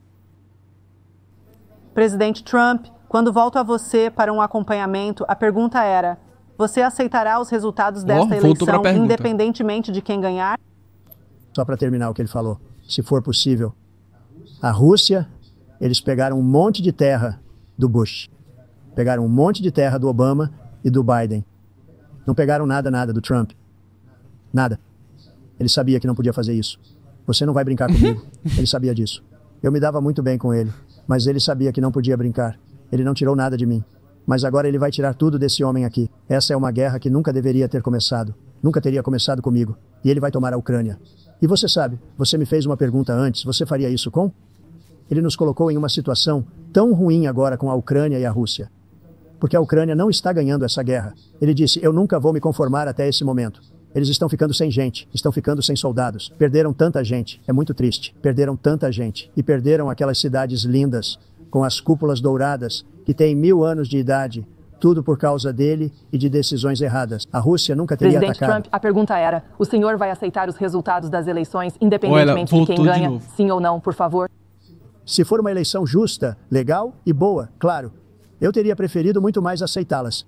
[SPEAKER 5] Presidente Trump, quando volto a você para um acompanhamento, a pergunta era: você aceitará os resultados desta
[SPEAKER 1] voltou pra
[SPEAKER 5] eleição,
[SPEAKER 1] pergunta.
[SPEAKER 5] independentemente de quem ganhar?
[SPEAKER 4] Só para terminar o que ele falou, se for possível. A Rússia, eles pegaram um monte de terra do Bush. Pegaram um monte de terra do Obama e do Biden. Não pegaram nada do Trump. Nada. Ele sabia que não podia fazer isso. Você não vai brincar comigo. Ele sabia disso. Eu me dava muito bem com ele, mas ele sabia que não podia brincar. Ele não tirou nada de mim. Mas agora ele vai tirar tudo desse homem aqui. Essa é uma guerra que nunca deveria ter começado. Nunca teria começado comigo. E ele vai tomar a Ucrânia. E você sabe, você me fez uma pergunta antes, você faria isso com? Ele nos colocou em uma situação tão ruim agora com a Ucrânia e a Rússia. Porque a Ucrânia não está ganhando essa guerra. Ele disse, eu nunca vou me conformar até esse momento. Eles estão ficando sem gente, estão ficando sem soldados. Perderam tanta gente, é muito triste. Perderam tanta gente. E perderam aquelas cidades lindas, com as cúpulas douradas, que têm 1000 anos de idade. Tudo por causa dele e de decisões erradas. A Rússia nunca teria
[SPEAKER 5] Presidente
[SPEAKER 4] atacado.
[SPEAKER 5] Trump, a pergunta era, o senhor vai aceitar os resultados das eleições, independentemente de quem ganha? Sim ou não, por favor?
[SPEAKER 4] Se for uma eleição justa, legal e boa, claro. Eu teria preferido muito mais aceitá-las.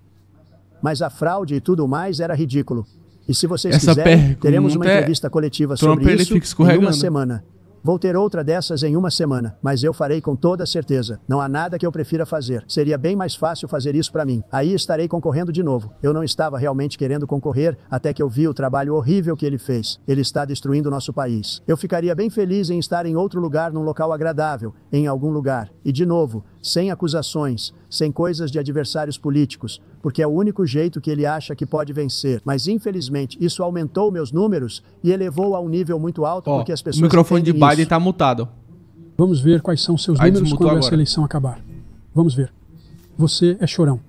[SPEAKER 4] Mas a fraude e tudo mais era ridículo. E se vocês quiserem, teremos uma entrevista coletiva sobre isso em uma semana. Vou ter outra dessas em uma semana, mas eu farei com toda certeza. Não há nada que eu prefira fazer. Seria bem mais fácil fazer isso para mim. Aí estarei concorrendo de novo. Eu não estava realmente querendo concorrer até que eu vi o trabalho horrível que ele fez. Ele está destruindo nosso país. Eu ficaria bem feliz em estar em outro lugar, num local agradável, em algum lugar. E de novo, sem acusações, sem coisas de adversários políticos, porque é o único jeito que ele acha que pode vencer. Mas infelizmente isso aumentou meus números e elevou a um nível muito alto porque as pessoas...
[SPEAKER 1] O microfone de Biden está mutado.
[SPEAKER 3] Vamos ver quais são seus números quando essa eleição acabar. Vamos ver. Você é chorão.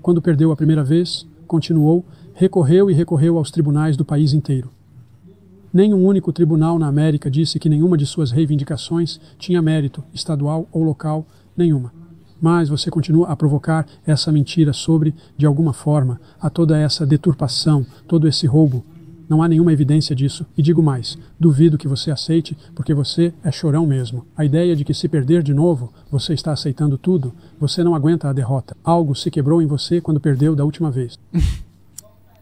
[SPEAKER 3] Quando perdeu a primeira vez, continuou, recorreu e recorreu aos tribunais do país inteiro. Nenhum único tribunal na América disse que nenhuma de suas reivindicações tinha mérito, estadual ou local, nenhuma. Mas você continua a provocar essa mentira sobre, de alguma forma, a toda essa deturpação, todo esse roubo. Não há nenhuma evidência disso. E digo mais, duvido que você aceite, porque você é chorão mesmo. A ideia de que se perder de novo, você está aceitando tudo, você não aguenta a derrota. Algo se quebrou em você quando perdeu da última vez.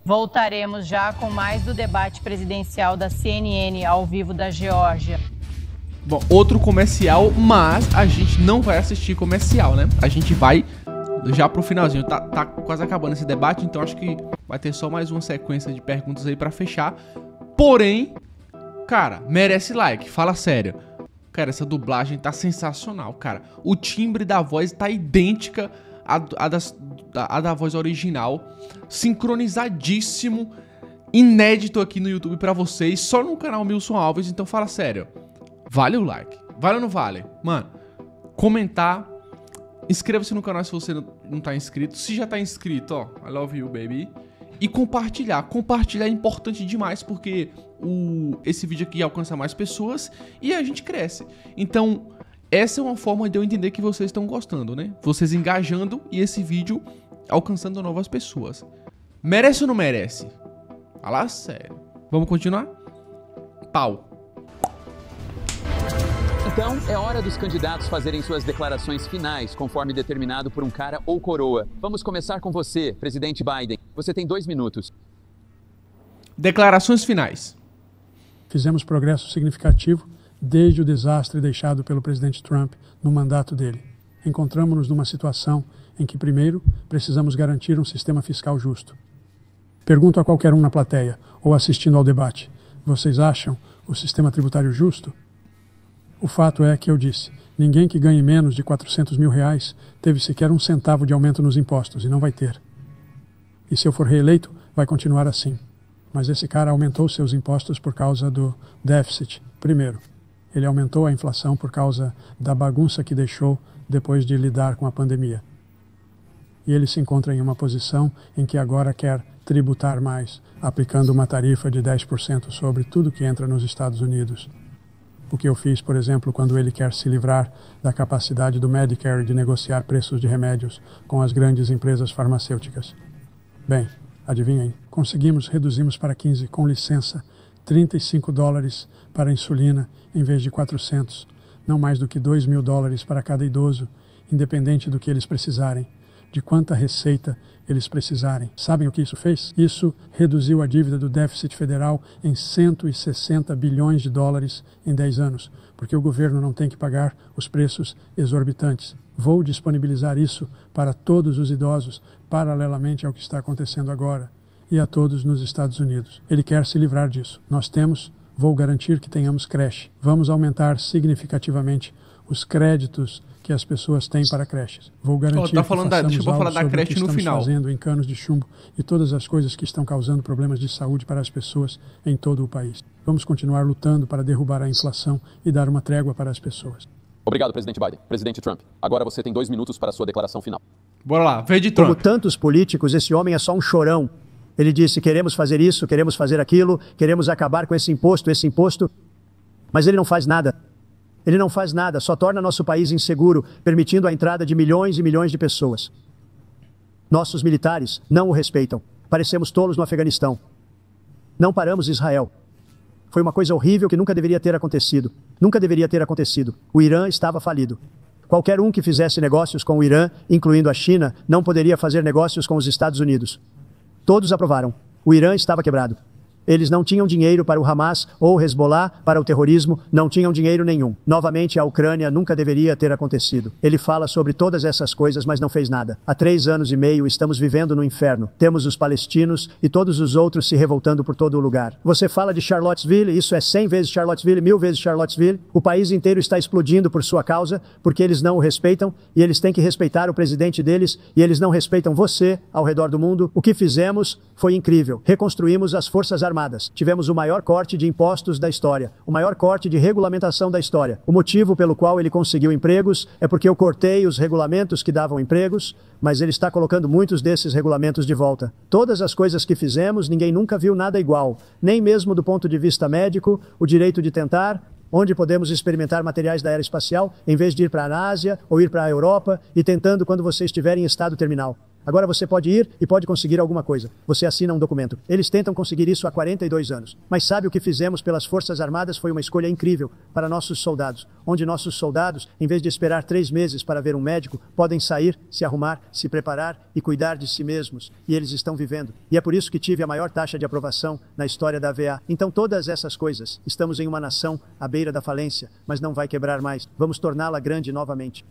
[SPEAKER 6] Voltaremos já com mais do debate presidencial da CNN ao vivo da Geórgia.
[SPEAKER 1] Bom, outro comercial, mas a gente não vai assistir comercial, né? A gente vai já pro finalzinho. Tá quase acabando esse debate, então acho que vai ter só mais uma sequência de perguntas aí pra fechar. Porém, cara, merece like, fala sério. Cara, essa dublagem tá sensacional, cara. O timbre da voz tá idêntica à da voz original. Sincronizadíssimo. Inédito aqui no YouTube pra vocês, só no canal Milson Alves, então fala sério. Vale o like? Vale ou não vale? Mano, comentar, inscreva-se no canal se você não tá inscrito. Se já tá inscrito, ó, I love you, baby. E compartilhar. Compartilhar é importante demais, porque esse vídeo aqui alcança mais pessoas e a gente cresce. Então, essa é uma forma de eu entender que vocês estão gostando, né? Vocês engajando e esse vídeo alcançando novas pessoas. Merece ou não merece? Fala sério. Vamos continuar? Pau.
[SPEAKER 2] Então, é hora dos candidatos fazerem suas declarações finais, conforme determinado por um cara ou coroa. Vamos começar com você, presidente Biden. Você tem 2 minutos.
[SPEAKER 1] Declarações finais.
[SPEAKER 3] Fizemos progresso significativo desde o desastre deixado pelo presidente Trump no mandato dele. Encontramos-nos numa situação em que, primeiro, precisamos garantir um sistema fiscal justo. Pergunto a qualquer um na plateia ou assistindo ao debate, vocês acham o sistema tributário justo? O fato é que eu disse, ninguém que ganhe menos de 400 mil reais teve sequer 1 centavo de aumento nos impostos, e não vai ter. E se eu for reeleito, vai continuar assim. Mas esse cara aumentou seus impostos por causa do déficit. Primeiro, ele aumentou a inflação por causa da bagunça que deixou depois de lidar com a pandemia. E ele se encontra em uma posição em que agora quer tributar mais, aplicando uma tarifa de 10% sobre tudo que entra nos Estados Unidos. O que eu fiz, por exemplo, quando ele quer se livrar da capacidade do Medicare de negociar preços de remédios com as grandes empresas farmacêuticas. Bem, adivinhem, reduzimos para 15, com licença, $35 para a insulina em vez de 400, não mais do que $2.000 para cada idoso, independente do que eles precisarem, de quanta receita eles precisarem. Sabem o que isso fez? Isso reduziu a dívida do déficit federal em 160 bilhões de dólares em 10 anos, porque o governo não tem que pagar os preços exorbitantes. Vou disponibilizar isso para todos os idosos, paralelamente ao que está acontecendo agora, e a todos nos Estados Unidos. Ele quer se livrar disso. Vou garantir que tenhamos creche. Vamos aumentar significativamente os créditos que as pessoas têm para creches. Vou garantir
[SPEAKER 1] tá falando
[SPEAKER 3] que
[SPEAKER 1] deixa eu falar da creche no final.
[SPEAKER 3] Fazendo em canos de chumbo e todas as coisas que estão causando problemas de saúde para as pessoas em todo o país. Vamos continuar lutando para derrubar a inflação e dar uma trégua para as pessoas.
[SPEAKER 2] Obrigado, presidente Biden. Presidente Trump, agora você tem 2 minutos para a sua declaração final.
[SPEAKER 1] Bora lá, vem de Trump.
[SPEAKER 4] Como tantos políticos, esse homem é só um chorão. Ele disse, queremos fazer isso, queremos fazer aquilo, queremos acabar com esse imposto, mas ele não faz nada. Ele não faz nada, só torna nosso país inseguro, permitindo a entrada de milhões e milhões de pessoas. Nossos militares não o respeitam. Parecemos tolos no Afeganistão. Não paramos Israel. Foi uma coisa horrível que nunca deveria ter acontecido. Nunca deveria ter acontecido. O Irã estava falido. Qualquer um que fizesse negócios com o Irã, incluindo a China, não poderia fazer negócios com os Estados Unidos. Todos aprovaram. O Irã estava quebrado. Eles não tinham dinheiro para o Hamas ou o Hezbollah, para o terrorismo, não tinham dinheiro nenhum. Novamente, a Ucrânia nunca deveria ter acontecido. Ele fala sobre todas essas coisas, mas não fez nada. Há 3 anos e meio estamos vivendo no inferno. Temos os palestinos e todos os outros se revoltando por todo o lugar. Você fala de Charlottesville, isso é 100 vezes Charlottesville, 1000 vezes Charlottesville. O país inteiro está explodindo por sua causa, porque eles não o respeitam e eles têm que respeitar o presidente deles e eles não respeitam você ao redor do mundo. O que fizemos foi incrível. Reconstruímos as Forças Armadas. Tivemos o maior corte de impostos da história, o maior corte de regulamentação da história. O motivo pelo qual ele conseguiu empregos é porque eu cortei os regulamentos que davam empregos, mas ele está colocando muitos desses regulamentos de volta. Todas as coisas que fizemos, ninguém nunca viu nada igual, nem mesmo do ponto de vista médico, o direito de tentar, onde podemos experimentar materiais da era espacial, em vez de ir para a Ásia ou ir para a Europa e tentando quando você estiver em estado terminal. Agora você pode ir e pode conseguir alguma coisa. Você assina um documento. Eles tentam conseguir isso há 42 anos. Mas sabe o que fizemos pelas Forças Armadas? Foi uma escolha incrível para nossos soldados. Onde nossos soldados, em vez de esperar 3 meses para ver um médico, podem sair, se arrumar, se preparar e cuidar de si mesmos. E eles estão vivendo. E é por isso que tive a maior taxa de aprovação na história da AVA. Então todas essas coisas. Estamos em uma nação à beira da falência, mas não vai quebrar mais. Vamos torná-la grande novamente.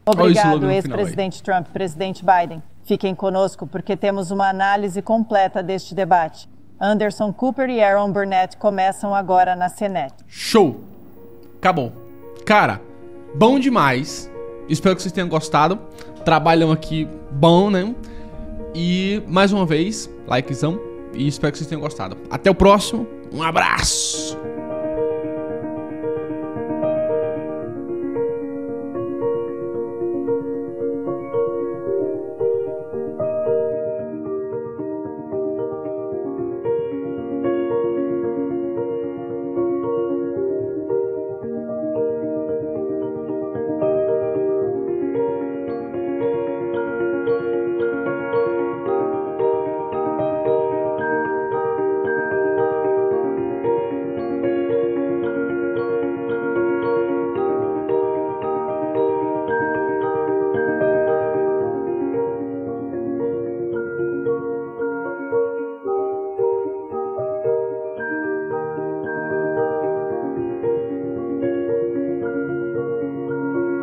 [SPEAKER 6] Obrigado, ex-presidente Trump. Presidente Biden, fiquem conosco porque temos uma análise completa deste debate. Anderson Cooper e Aaron Burnett começam agora na CNET.
[SPEAKER 1] Show! Acabou. Cara, bom demais. Espero que vocês tenham gostado. Trabalham aqui bom, né? E, mais uma vez, likezão. E espero que vocês tenham gostado. Até o próximo. Um abraço!